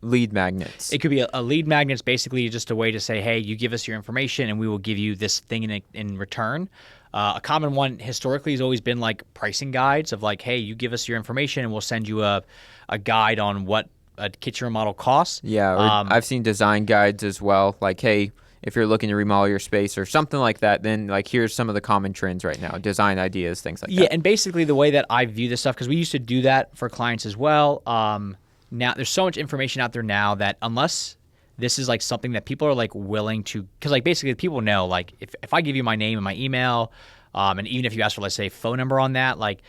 lead magnets. It could be a lead magnet. It's basically just a way to say, hey, you give us your information and we will give you this thing in return. A common one historically has always been like pricing guides of like, hey, you give us your information and we'll send you a guide on what a kitchen remodel costs. Yeah, I've seen design guides as well. Like, hey, if you're looking to remodel your space or something like that, then like here's some of the common trends right now, design ideas, things like that. Yeah, and basically the way that I view this stuff, because we used to do that for clients as well. Now there's so much information out there now that unless this is like something that people are like willing to, because like basically people know like if I give you my name and my email, and even if you ask for, let's say, phone number on that, like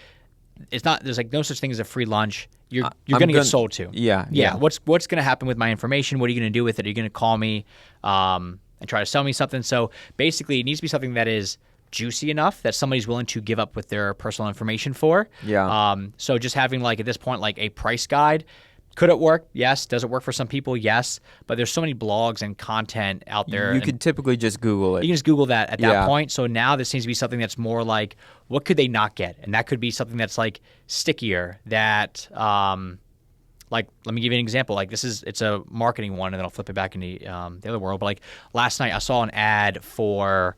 it's not, there's like no such thing as a free lunch. You're going to get sold to. Yeah. What's going to happen with my information? What are you going to do with it? Are you going to call me and try to sell me something? So basically, it needs to be something that is juicy enough that somebody's willing to give up with their personal information for. Yeah. So just having like at this point like a price guide. Could it work? Yes. Does it work for some people? Yes. But there's so many blogs and content out there. You could typically just Google it. You can just Google that at that point. So now this seems to be something that's more like, what could they not get? And that could be something that's like stickier that, like, let me give you an example. Like it's a marketing one, and then I'll flip it back into the other world. But like last night I saw an ad for,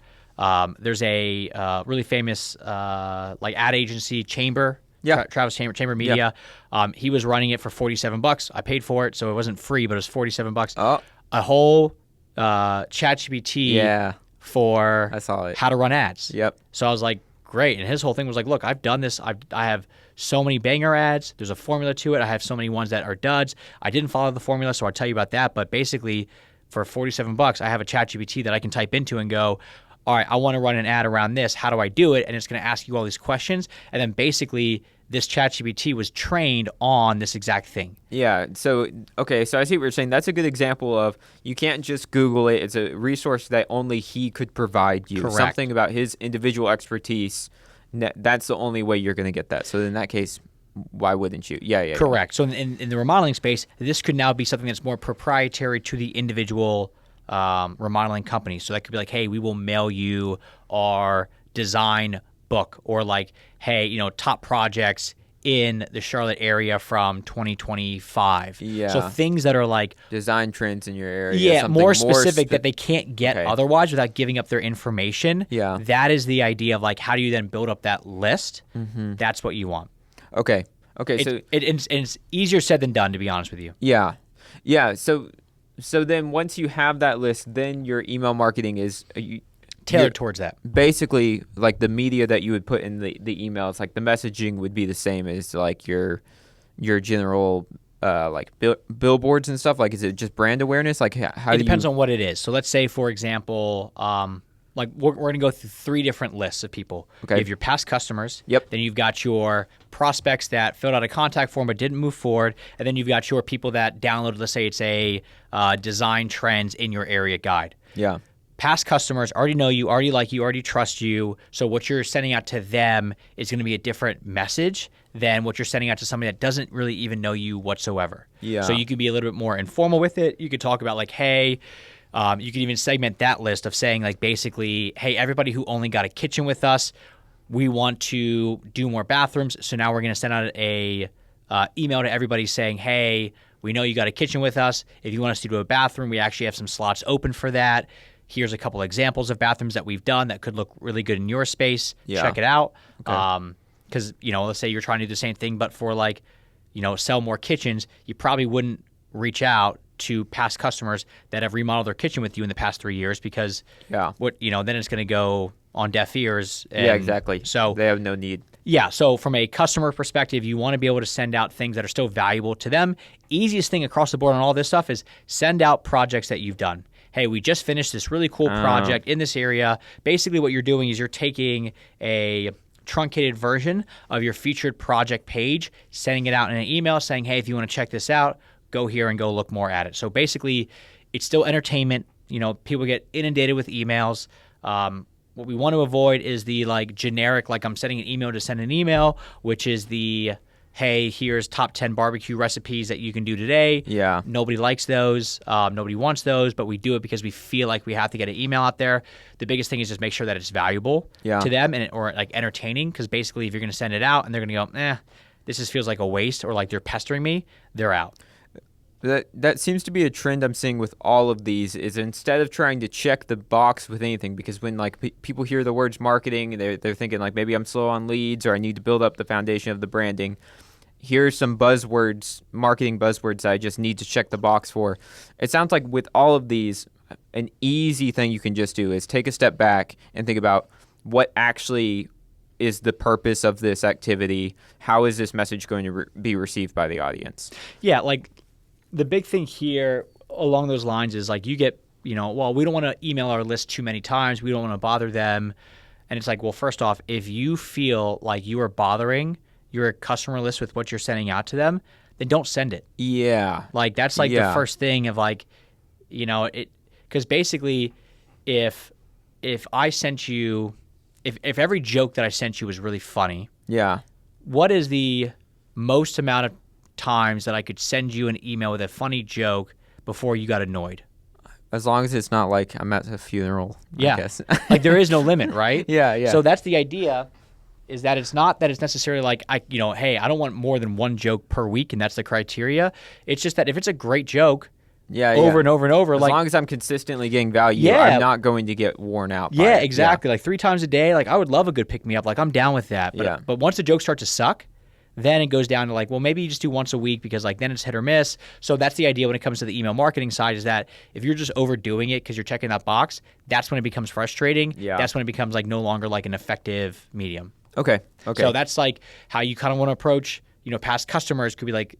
there's a really famous like ad agency, Chamber. Yeah. Travis Chamber Media. Yeah. He was running it for $47. I paid for it, so it wasn't free, but it was $47. Oh. A whole ChatGPT for I saw it. how to run ads. Yep. So I was like, great. And his whole thing was like, look, I've done this. I have so many banger ads. There's a formula to it. I have so many ones that are duds. I didn't follow the formula, so I'll tell you about that. But basically, for $47, I have a ChatGPT that I can type into and go, all right, I want to run an ad around this. How do I do it? And it's going to ask you all these questions. And then basically this ChatGPT was trained on this exact thing. Yeah. So, okay. So I see what you're saying. That's a good example of you can't just Google it. It's a resource that only he could provide you. Correct. Something about his individual expertise. That's the only way you're going to get that. So in that case, why wouldn't you? Yeah. Correct. So in the remodeling space, this could now be something that's more proprietary to the individual remodeling companies. So that could be like, hey, we will mail you our design book, or like, hey, you know, top projects in the Charlotte area from 2025. Yeah. So things that are like design trends in your area. yeah, something more specific that they can't get Okay. otherwise without giving up their information. Yeah. That is the idea of like, how do you then build up that list? That's what you want. Okay. Okay. So It's easier said than done, to be honest with you. yeah. Yeah. So then once you have that list, then your email marketing is Tailored towards that. basically like the media that you would put in the emails. Like the messaging would be the same as like your general like billboards and stuff. Like, is it just brand awareness? Like how It do depends you? on what it is. So let's say, for example, like we're going to go through 3 different lists of people. Okay. You have your past customers. Yep. Then you've got your prospects that filled out a contact form but didn't move forward. And then you've got your people that downloaded, let's say it's a design trends in your area guide. Yeah. Past customers already know you, already like you, already trust you. So what you're sending out to them is going to be a different message than what you're sending out to somebody that doesn't really even know you whatsoever. Yeah. So you could be a little bit more informal with it. You could talk about like, hey, you could even segment that list of saying like basically, hey, everybody who only got a kitchen with us, we want to do more bathrooms. So now we're going to send out a email to everybody saying, hey, we know you got a kitchen with us. If you want us to do a bathroom, we actually have some slots open for that. Here's a couple examples of bathrooms that we've done that could look really good in your space. Yeah. Check it out. Okay. Because, you know, let's say you're trying to do the same thing, but for like, you know, sell more kitchens, you probably wouldn't reach out to past customers that have remodeled their kitchen with you in the past 3 years, because Yeah. what, you know, then it's going to go on deaf ears. And Yeah. Exactly. So they have no need. yeah, so from a customer perspective, you want to be able to send out things that are still valuable to them. Easiest thing across the board on all this stuff is send out projects that you've done. Hey, we just finished this really cool project in this area. Basically what you're doing is you're taking a truncated version of your featured project page, sending it out in an email saying, hey, if you want to check this out, go here and go look more at it. So basically, it's still entertainment. You know, people get inundated with emails. What we want to avoid is the like generic, like I'm sending an email to send an email, which is the, hey, here's top 10 barbecue recipes that you can do today. Yeah. Nobody likes those. Nobody wants those, but we do it because we feel like we have to get an email out there. The biggest thing is just make sure that it's valuable to them or like entertaining, because basically if you're going to send it out and they're going to go, this just feels like a waste, or like they're pestering me, they're out. That seems to be a trend I'm seeing with all of these, is instead of trying to check the box with anything, because when like people hear the words marketing, they're thinking like, maybe I'm slow on leads, or I need to build up the foundation of the branding. Here's some buzzwords, marketing buzzwords I just need to check the box for. It sounds like with all of these, an easy thing you can just do is take a step back and think about what actually is the purpose of this activity. How is this message going to be received by the audience? Yeah, like the big thing here along those lines is like you get, you know, well, we don't want to email our list too many times. We don't want to bother them. And it's like, well, first off, if you feel like you are bothering your customer list with what you're sending out to them, then don't send it. Yeah. Like that's like the first thing of like, you know, it, because basically if I sent you, if every joke that I sent you was really funny, Yeah. what is the most amount of times that I could send you an email with a funny joke before you got annoyed? As long as it's not like I'm at a funeral, Yeah. I guess. Like there is no limit, right? Yeah. So that's the idea, is that it's not that it's necessarily like, hey, I don't want more than one joke per week and that's the criteria. It's just that if it's a great joke over and over and over, as like long as I'm consistently getting value, I'm not going to get worn out by it. exactly. Like 3 times a day, like I would love a good pick-me-up. Like I'm down with that. But once the jokes start to suck, then it goes down to like, well, maybe you just do once a week, because like then it's hit or miss. So that's the idea when it comes to the email marketing side, is that if you're just overdoing it because you're checking that box, that's when it becomes frustrating. Yeah. That's when it becomes like no longer like an effective medium. Okay. So that's like how you kind of want to approach, past customers. Could be like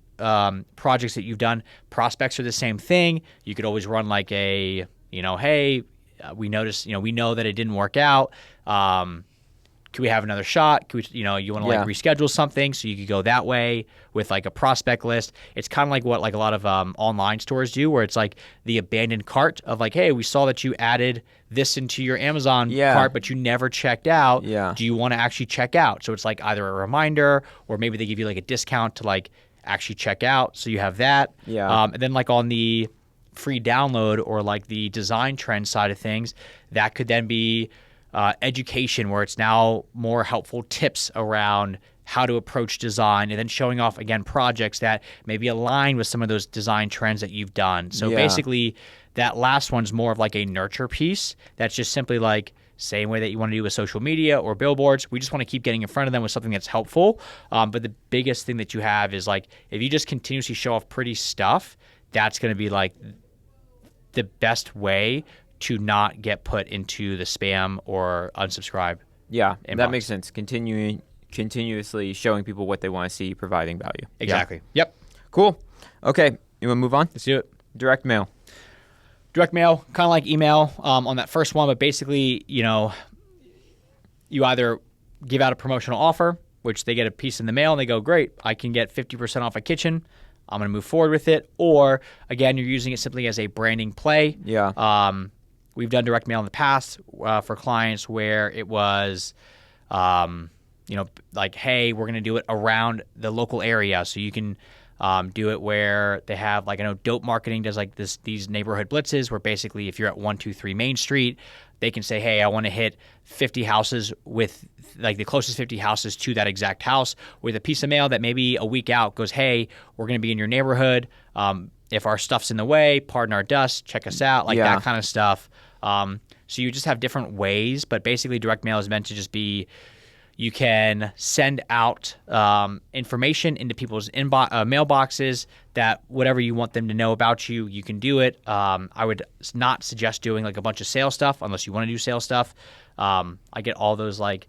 projects that you've done. Prospects are the same thing. You could always run like a, hey, we noticed, we know that it didn't work out. Could we have another shot? Could we, you want to like reschedule something, so you could go that way with like a prospect list. It's kind of like what like a lot of online stores do, where it's like the abandoned cart of like, hey, we saw that you added this into your Amazon cart, but you never checked out. Yeah. Do you want to actually check out? So it's like either a reminder, or maybe they give you like a discount to like actually check out. So you have that. Yeah. And then like on the free download or like the design trend side of things, that could then be education, where it's now more helpful tips around how to approach design, and then showing off, again, projects that maybe align with some of those design trends that you've done. So basically, that last one's more of like a nurture piece. That's just simply like same way that you want to do with social media or billboards. We just want to keep getting in front of them with something that's helpful. But the biggest thing that you have is like, if you just continuously show off pretty stuff, that's going to be like the best way to not get put into the spam or unsubscribe. Yeah, inbox. That makes sense. Continuously showing people what they want to see, providing value. Exactly. Yeah. Yep. Cool. Okay, you want to move on? Let's do it. Direct mail. Direct mail, kind of like email on that first one, but basically, you either give out a promotional offer, which they get a piece in the mail and they go, great, I can get 50% off a kitchen. I'm going to move forward with it. Or, again, you're using it simply as a branding play. Yeah. We've done direct mail in the past for clients where it was, like, hey, we're going to do it around the local area. So you can do it where they have, like, I know Dope Marketing does like these neighborhood blitzes where basically if you're at 123 Main Street, they can say, hey, I want to hit 50 houses with like the closest 50 houses to that exact house with a piece of mail that maybe a week out goes, hey, we're going to be in your neighborhood. If our stuff's in the way, pardon our dust, check us out, like that kind of stuff. So you just have different ways, but basically direct mail is meant to just be, you can send out information into people's mailboxes that whatever you want them to know about you, you can do it. I would not suggest doing like a bunch of sales stuff unless you want to do sales stuff. I get all those like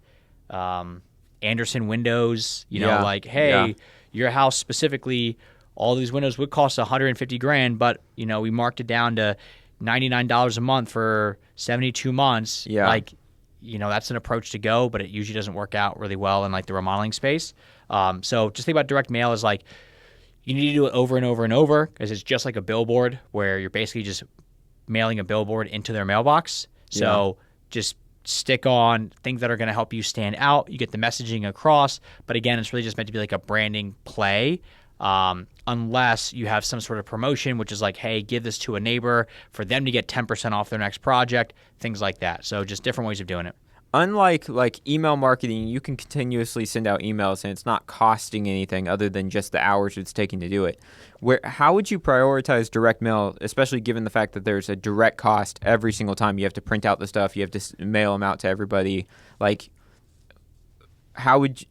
Anderson windows, like, hey, your house specifically, all these windows would cost $150,000, but we marked it down to $99 a month for 72 months. Yeah. Like, that's an approach to go, but it usually doesn't work out really well in like the remodeling space. So just think about direct mail as like, you need to do it over and over and over, because it's just like a billboard where you're basically just mailing a billboard into their mailbox. So just stick on things that are going to help you stand out. You get the messaging across, but again, it's really just meant to be like a branding play. Unless you have some sort of promotion, which is like, hey, give this to a neighbor for them to get 10% off their next project, things like that. So just different ways of doing it. Unlike like email marketing, you can continuously send out emails and it's not costing anything other than just the hours it's taking to do it. How would you prioritize direct mail, especially given the fact that there's a direct cost every single time you have to print out the stuff, you have to mail them out to everybody? Like, how would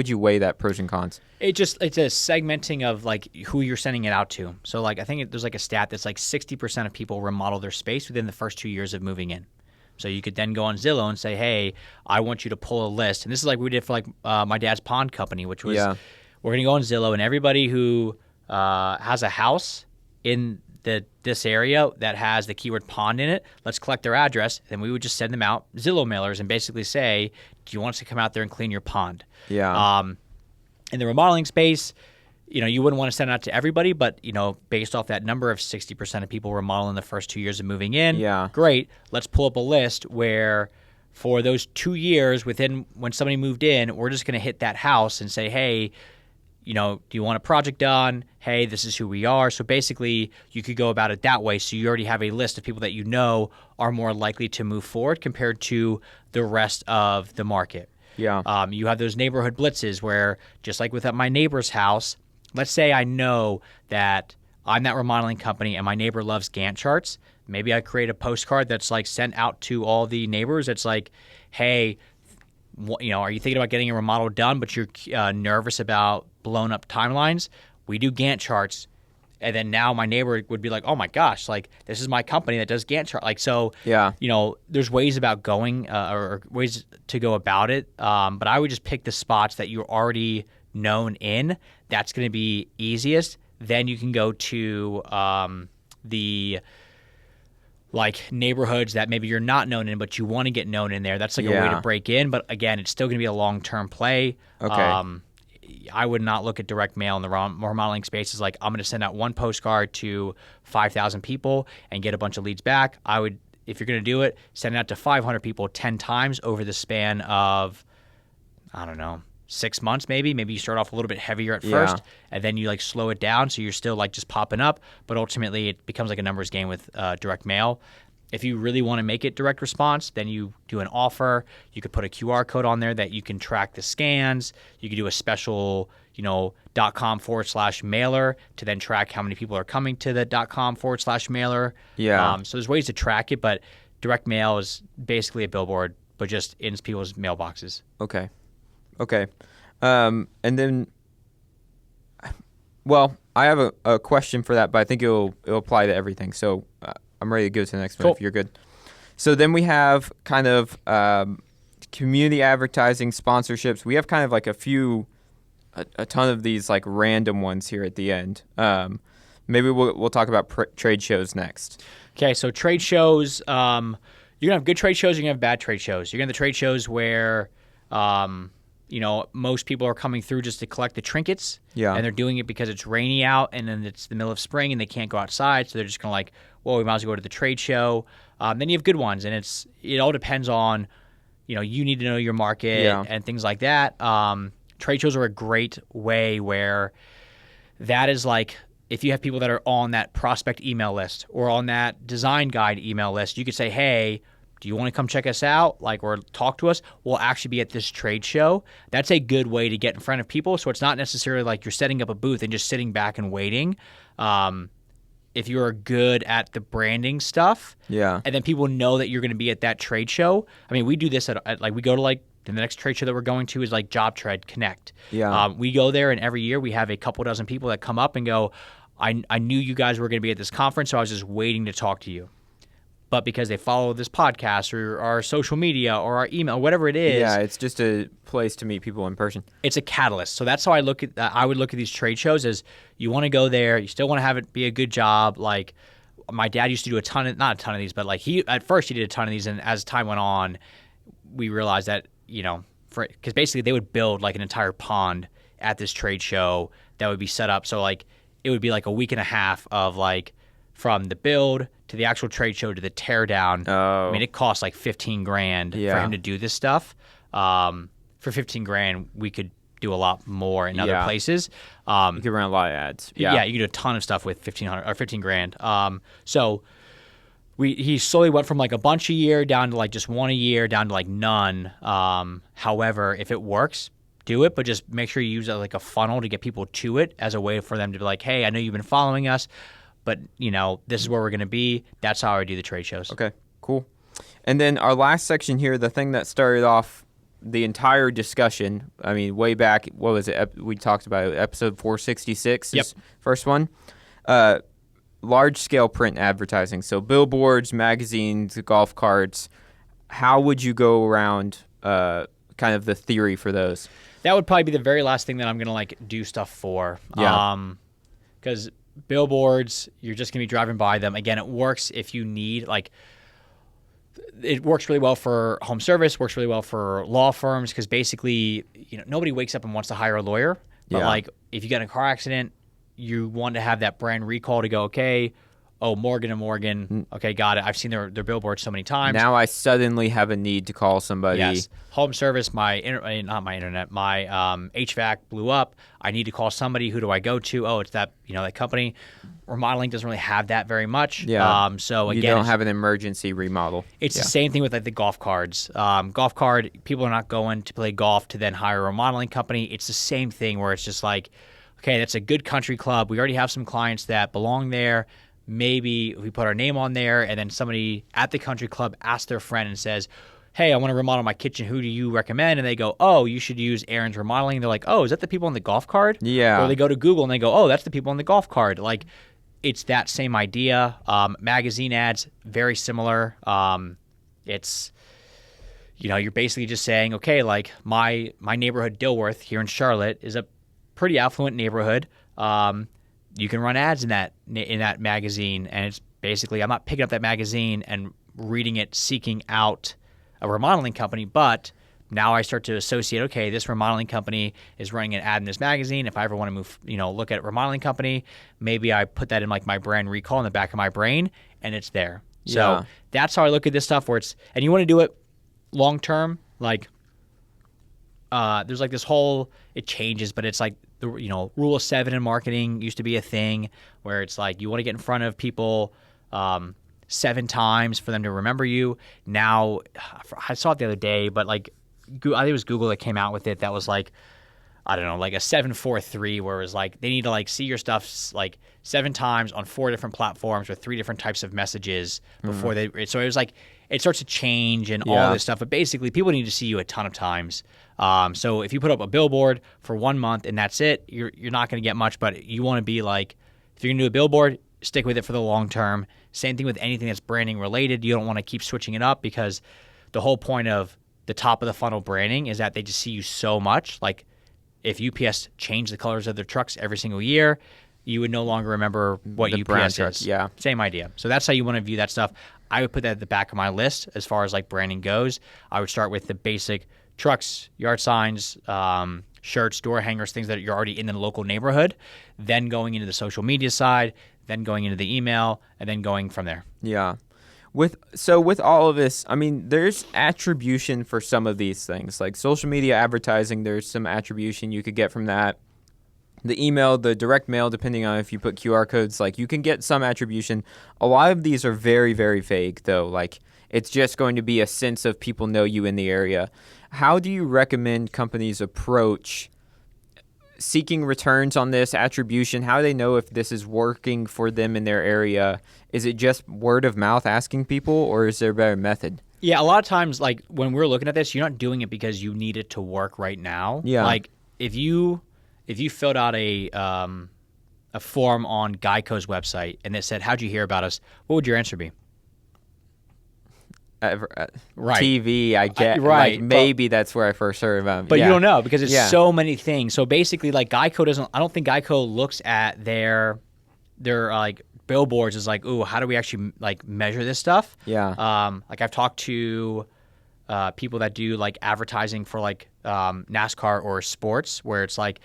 you weigh that pros and cons? It's a segmenting of like who you're sending it out to. So like I think there's like a stat that's like 60% of people remodel their space within the first 2 years of moving in. So you could then go on Zillow and say, hey, I want you to pull a list. And this is like we did for like my dad's pond company, which was we're going to go on Zillow, and everybody who has a house in this area that has the keyword pond in it, let's collect their address. Then we would just send them out Zillow mailers and basically say, do you want us to come out there and clean your pond? Yeah. In the remodeling space, you wouldn't want to send it out to everybody, but, based off that number of 60% of people remodel in the first 2 years of moving in, great. Let's pull up a list where for those 2 years within when somebody moved in, we're just going to hit that house and say, hey, do you want a project done? Hey, this is who we are. So basically, you could go about it that way. So you already have a list of people that are more likely to move forward compared to the rest of the market. Yeah. You have those neighborhood blitzes where, just like with my neighbor's house, let's say I know that I'm that remodeling company and my neighbor loves Gantt charts. Maybe I create a postcard that's like sent out to all the neighbors. It's like, hey, are you thinking about getting a remodel done, but you're nervous about blown up timelines? We do Gantt charts. And then now my neighbor would be like, oh my gosh, like this is my company that does Gantt chart. Like, so, there's ways about going or ways to go about it. But I would just pick the spots that you're already known in. That's going to be easiest. Then you can go to the like neighborhoods that maybe you're not known in, but you want to get known in there. That's like a way to break in. But again, it's still going to be a long-term play. Okay. I would not look at direct mail in the remodeling space as like, I'm going to send out one postcard to 5,000 people and get a bunch of leads back. I would, if you're going to do it, send it out to 500 people 10 times over the span of, I don't know, 6 months maybe you start off a little bit heavier at Yeah. first, and then you like slow it down so you're still like just popping up, but ultimately it becomes like a numbers game with direct mail. If you really want to make it direct response, then you do an offer. You could put a QR code on there that you can track the scans. You could do a special, .com/mailer to then track how many people are coming to the .com/mailer. Yeah. So there's ways to track it, but direct mail is basically a billboard, but just in people's mailboxes. Okay. And then, well, I have a question for that, but I think it'll apply to everything. So I'm ready to go to the next one Cool. if you're good. So then we have kind of community advertising, sponsorships. We have kind of like a ton of these like random ones here at the end. Maybe we'll talk about trade shows next. Okay, so trade shows, you're going to have good trade shows, you're going to have bad trade shows. You're going to have the trade shows where, most people are coming through just to collect the trinkets. Yeah. And they're doing it because it's rainy out and then it's the middle of spring and they can't go outside. So they're just going to like, well, we might as well go to the trade show. Then you have good ones, and it all depends on, you need to know your market and things like that. Trade shows are a great way where that is like, if you have people that are on that prospect email list or on that design guide email list, you could say, hey, do you want to come check us out, or talk to us? We'll actually be at this trade show. That's a good way to get in front of people. So it's not necessarily like you're setting up a booth and just sitting back and waiting. If you're good at the branding stuff, and then people know that you're going to be at that trade show. I mean, we do this at we go to the next trade show that we're going to is like Job Trade Connect. We go there, and every year we have a couple dozen people that come up and go, I knew you guys were going to be at this conference, so I was just waiting to talk to you. But because they follow this podcast or our social media or our email, whatever it is. Yeah, it's just a place to meet people in person. It's a catalyst. So that's how I look at I would look at these trade shows as you want to go there. You still want to have it be a good job. Like my dad used to do not a ton of these, but like at first he did a ton of these. And as time went on, we realized that, because basically they would build like an entire pond at this trade show that would be set up. So like it would be like a week and a half of like from the build to the actual trade show to the tear down. I mean, it costs like $15,000 for him to do this stuff. For $15,000, we could do a lot more in other places. You could run a lot of ads. Yeah, you could do a ton of stuff with $15,000. So he slowly went from like a bunch a year down to like just one a year down to like none. However, if it works, do it, but just make sure you use it like a funnel to get people to it as a way for them to be like, hey, I know you've been following us, but this is where we're going to be. That's how I do the trade shows. Okay, cool. And then our last section here, the thing that started off the entire discussion, I mean, way back, what was it? We talked about episode 466, Yep. First one. Large-scale print advertising. So billboards, magazines, golf carts. How would you go around kind of the theory for those? That would probably be the very last thing that I'm going to do stuff for. Because billboards, you're just going to be driving by them. Again, it works if you need, it works really well for home service, works really well for law firms, because basically, nobody wakes up and wants to hire a lawyer. But if you get in a car accident, you want to have that brand recall to go, okay, Morgan & Morgan, okay, got it. I've seen their billboards so many times. Now I suddenly have a need to call somebody. Yes. Home service, my HVAC blew up. I need to call somebody. Who do I go to? Oh, it's that that company. Remodeling doesn't really have that very much. Yeah. So again, you don't have an emergency remodel. It's the same thing with the golf cards. Golf card, people are not going to play golf to then hire a remodeling company. It's the same thing where it's just like, okay, that's a good country club. We already have some clients that belong there. Maybe we put our name on there, and then somebody at the country club asks their friend and says, hey, I want to remodel my kitchen. Who do you recommend? And they go, oh, you should use Aaron's Remodeling. And they're like, oh, is that the people on the golf card? Yeah. Or they go to Google and they go, oh, that's the people on the golf card. Like, it's that same idea. Magazine ads, very similar. It's, you're basically just saying, okay, like my neighborhood, Dilworth, here in Charlotte, is a pretty affluent neighborhood. You can run ads in that magazine, and it's basically, I'm not picking up that magazine and reading it, seeking out a remodeling company, but now I start to associate, okay, this remodeling company is running an ad in this magazine. If I ever want to move, look at a remodeling company, maybe I put that in like my brand recall in the back of my brain, and it's there. So that's how I look at this stuff, and you want to do it long term, like there's like this whole, it changes, but it's like the rule of 7 in marketing used to be a thing where it's like you want to get in front of people 7 times for them to remember you. Now, I saw it the other day, but like I think it was Google that came out with it. That was like, I don't know, like a 7-4-3, where it was like they need to like see your stuff like 7 times on 4 different platforms with 3 different types of messages before they. So it was like it starts to change and all this stuff. But basically, people need to see you a ton of times. So if you put up a billboard for 1 month and that's it, you're not going to get much. But you want to be like, if you're going to do a billboard, stick with it for the long term. Same thing with anything that's branding related. You don't want to keep switching it up, because the whole point of the top of the funnel branding is that they just see you so much. Like if UPS changed the colors of their trucks every single year, you would no longer remember what the UPS brand is. Yeah. Same idea. So that's how you want to view that stuff. I would put that at the back of my list as far as like branding goes. I would start with the basic trucks, yard signs, shirts, door hangers, things that you're already in the local neighborhood, then going into the social media side, then going into the email, and then going from there. Yeah. With all of this, I mean, there's attribution for some of these things. Like social media advertising, there's some attribution you could get from that. The email, the direct mail, depending on if you put QR codes, like you can get some attribution. A lot of these are very, very vague, though. Like it's just going to be a sense of people know you in the area. How do you recommend companies approach seeking returns on this attribution? How do they know if this is working for them in their area? Is it just word of mouth asking people, or is there a better method? Yeah, a lot of times, like when we're looking at this, you're not doing it because you need it to work right now. Yeah. Like if you filled out a form on Geico's website and it said, "How'd you hear about us?" What would your answer be? Right. TV, I get. Right. Like maybe that's where I first heard about it. But you don't know, because it's so many things. So basically, like Geico doesn't. I don't think Geico looks at their like billboards as like, ooh, how do we actually like measure this stuff? Yeah. Like I've talked to people that do like advertising for like NASCAR or sports, where it's like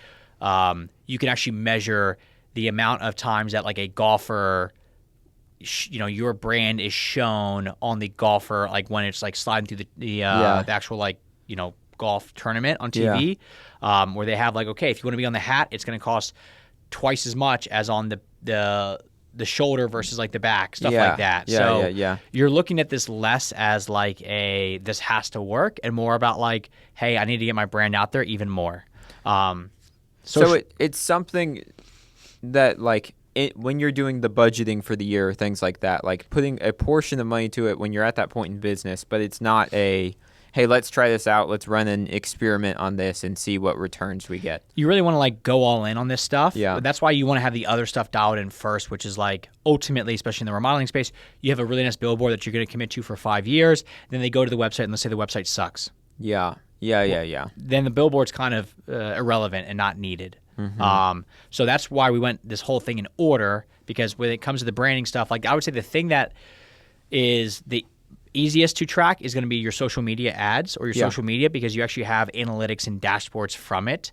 you can actually measure the amount of times that like a golfer, your brand is shown on the golfer, like when it's like sliding through the actual like golf tournament on TV, where they have like, okay, if you want to be on the hat, it's going to cost twice as much as on the shoulder versus like the back, stuff like that. You're looking at this less as like this has to work, and more about like, hey, I need to get my brand out there even more. So it's something that like when you're doing the budgeting for the year or things like that, like putting a portion of money to it when you're at that point in business, but it's not hey, let's try this out. Let's run an experiment on this and see what returns we get. You really want to like go all in on this stuff. Yeah. That's why you want to have the other stuff dialed in first, which is like ultimately, especially in the remodeling space, you have a really nice billboard that you're going to commit to for 5 years. Then they go to the website and let's say the website sucks. Yeah. Then the billboard's kind of irrelevant and not needed. Mm-hmm. So that's why we went this whole thing in order, because when it comes to the branding stuff, like I would say the thing that is the easiest to track is going to be your social media ads or your social media, because you actually have analytics and dashboards from it.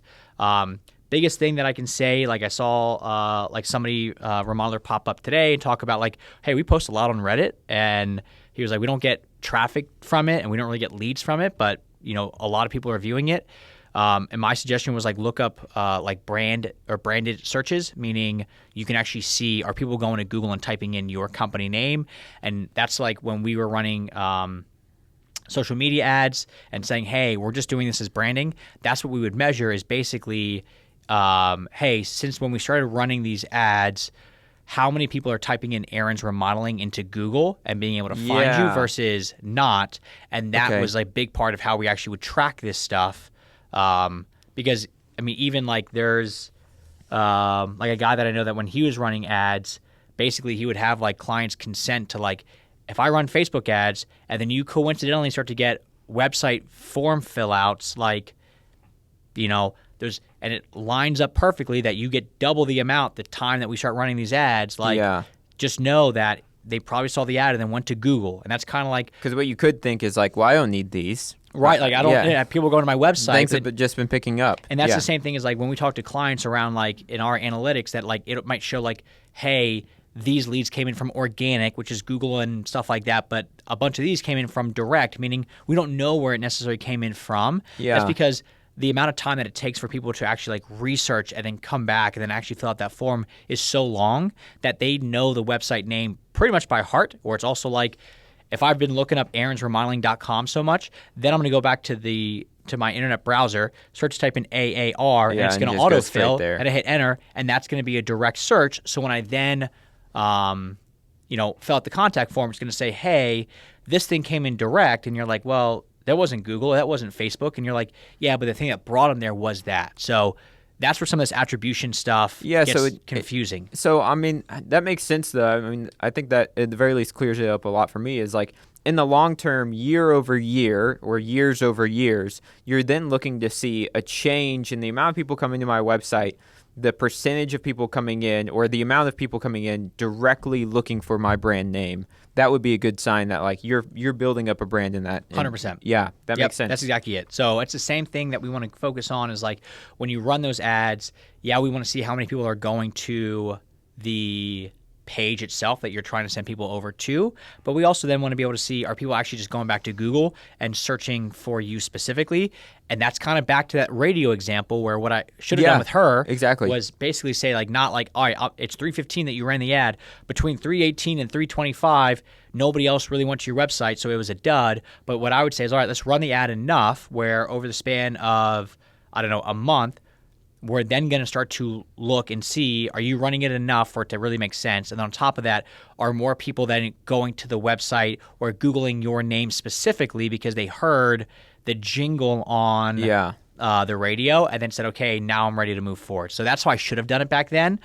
Biggest thing that I can say, like I saw like somebody remodeler pop up today and talk about like, hey, we post a lot on Reddit, and he was like, we don't get traffic from it and we don't really get leads from it, but a lot of people are viewing it. And my suggestion was like look up like brand or branded searches, meaning you can actually see, are people going to Google and typing in your company name? And that's like when we were running social media ads and saying, hey, we're just doing this as branding. That's what we would measure, is basically, hey, since when we started running these ads, how many people are typing in Aaron's Remodeling into Google and being able to find you versus not. And that was a big part of how we actually would track this stuff. Because I mean, even like there's like a guy that I know that when he was running ads, basically he would have like clients consent to like, if I run Facebook ads and then you coincidentally start to get website form fill outs, like, and it lines up perfectly that you get double the amount the time that we start running these ads, like just know that they probably saw the ad and then went to Google. And that's kind of like, because what you could think is like, well, I don't need these. Right, like I don't. People go to my website. Things have just been picking up, and that's the same thing as like when we talk to clients around like in our analytics that like it might show like, hey, these leads came in from organic, which is Google and stuff like that, but a bunch of these came in from direct, meaning we don't know where it necessarily came in from. Yeah, that's because the amount of time that it takes for people to actually like research and then come back and then actually fill out that form is so long that they know the website name pretty much by heart. Or it's also like, if I've been looking up aaronsremodeling.com so much, then I'm going to go back to my internet browser, type in AAR, and it's going to autofill, and I hit enter, and that's going to be a direct search. So when I then, fill out the contact form, it's going to say, hey, this thing came in direct, and you're like, well, that wasn't Google, that wasn't Facebook, and you're like, yeah, but the thing that brought them there was that. So that's where some of this attribution stuff gets confusing. So, I mean, that makes sense, though. I mean, I think that at the very least clears it up a lot for me is like, in the long term, year over year or years over years, you're then looking to see a change in the amount of people coming to my website, the percentage of people coming in, or the amount of people coming in directly looking for my brand name. That would be a good sign that like you're building up a brand in that. 100%. Yeah, that makes sense. That's exactly it. So it's the same thing that we want to focus on is like when you run those ads, we want to see how many people are going to the page itself that you're trying to send people over to, but we also then want to be able to see, are people actually just going back to Google and searching for you specifically? And that's kind of back to that radio example where what I should have done with her was basically say like, not like, all right, it's 3:15 that you ran the ad, between 3:18 and 3:25 nobody else really went to your website, so it was a dud. But what I would say is, all right, let's run the ad enough where over the span of, I don't know, a month, we're then going to start to look and see, are you running it enough for it to really make sense? And on top of that, are more people then going to the website or Googling your name specifically because they heard the jingle on the radio and then said, okay, now I'm ready to move forward. So that's how I should have done it back then.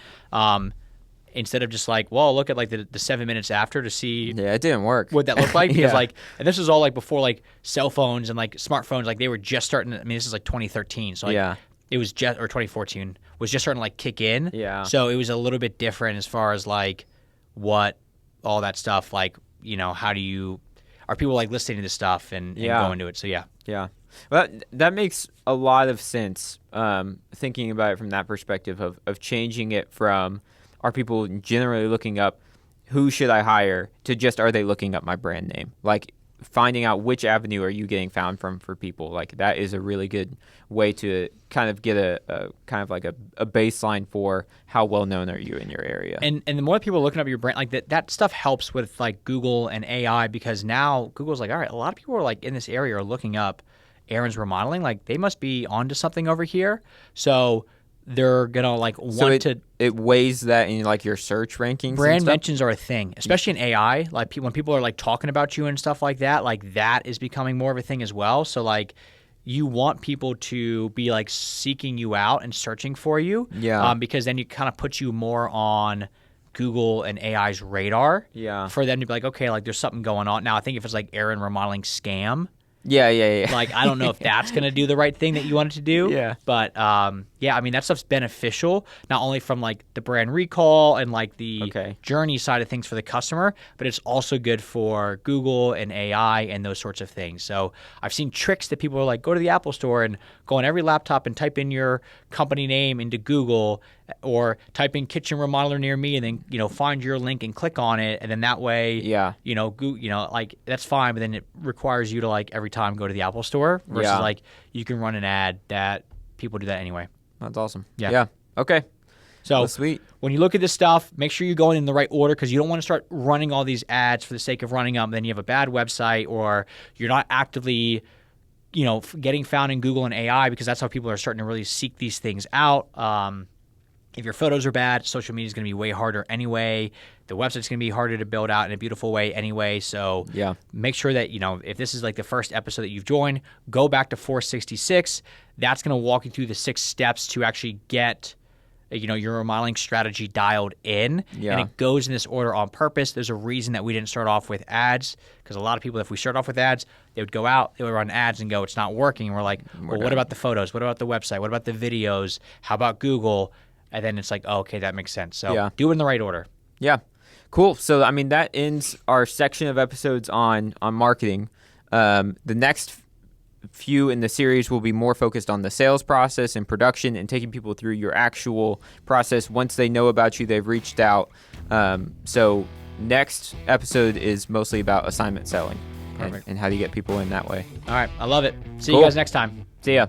Instead of just like, well, look at like the 7 minutes after to see. Yeah, it didn't work. What that looked like. Because like, and this was all like before like cell phones and like smartphones, like they were just starting. I mean, this is like 2013. So like, it was just, or 2014 was just starting to like kick in. Yeah. So it was a little bit different as far as like what all that stuff, like, how do you, are people like listening to this stuff and going to it? So yeah. Yeah. Well, that makes a lot of sense, thinking about it from that perspective of changing it from, are people generally looking up who should I hire to just, are they looking up my brand name? Like, finding out which avenue are you getting found from for people. Like, that is a really good way to kind of get a kind of like a baseline for how well known are you in your area. And the more people are looking up your brand, like that stuff helps with like Google and AI, because now Google's like, all right, a lot of people are like in this area are looking up Aaron's Remodeling. Like, they must be onto something over here. So they're gonna like want to. It weighs that in like your search rankings. Brand mentions are a thing, especially in AI. Like when people are like talking about you and stuff like that is becoming more of a thing as well. So like, you want people to be like seeking you out and searching for you. Yeah. Because then you kind of put you more on Google and AI's radar. Yeah. For them to be like, okay, like there's something going on. Now I think if it's like Aaron Remodeling scam. Yeah. Like, I don't know if that's going to do the right thing that you want it to do. Yeah. But, I mean, that stuff's beneficial, not only from, like, the brand recall and, like, the journey side of things for the customer, but it's also good for Google and AI and those sorts of things. So I've seen tricks that people are like, go to the Apple Store and go on every laptop and type in your company name into Google, or type in kitchen remodeler near me and then, find your link and click on it. And then that way, like, that's fine. But then it requires you to, like, every time go to the Apple Store versus, like, you can run an ad that people do that anyway. That's awesome. Yeah. Okay. So sweet. When you look at this stuff, make sure you're going in the right order, because you don't want to start running all these ads for the sake of running them. Then you have a bad website, or you're not actively, getting found in Google and AI, because that's how people are starting to really seek these things out. If your photos are bad, social media is going to be way harder anyway. The website's going to be harder to build out in a beautiful way anyway. So make sure that, if this is like the first episode that you've joined, go back to 466. That's going to walk you through the 6 steps to actually get, your remodeling strategy dialed in. Yeah. And it goes in this order on purpose. There's a reason that we didn't start off with ads, because a lot of people, if we start off with ads, they would go out, they would run ads and go, it's not working. And we're like, what about the photos? What about the website? What about the videos? How about Google? And then it's like, oh, okay, that makes sense. So do it in the right order. Yeah. Cool. So, I mean, that ends our section of episodes on marketing. The next few in the series will be more focused on the sales process and production, and taking people through your actual process. Once they know about you, they've reached out. So next episode is mostly about assignment selling and how do you get people in that way. All right. I love it. See you guys next time. See ya.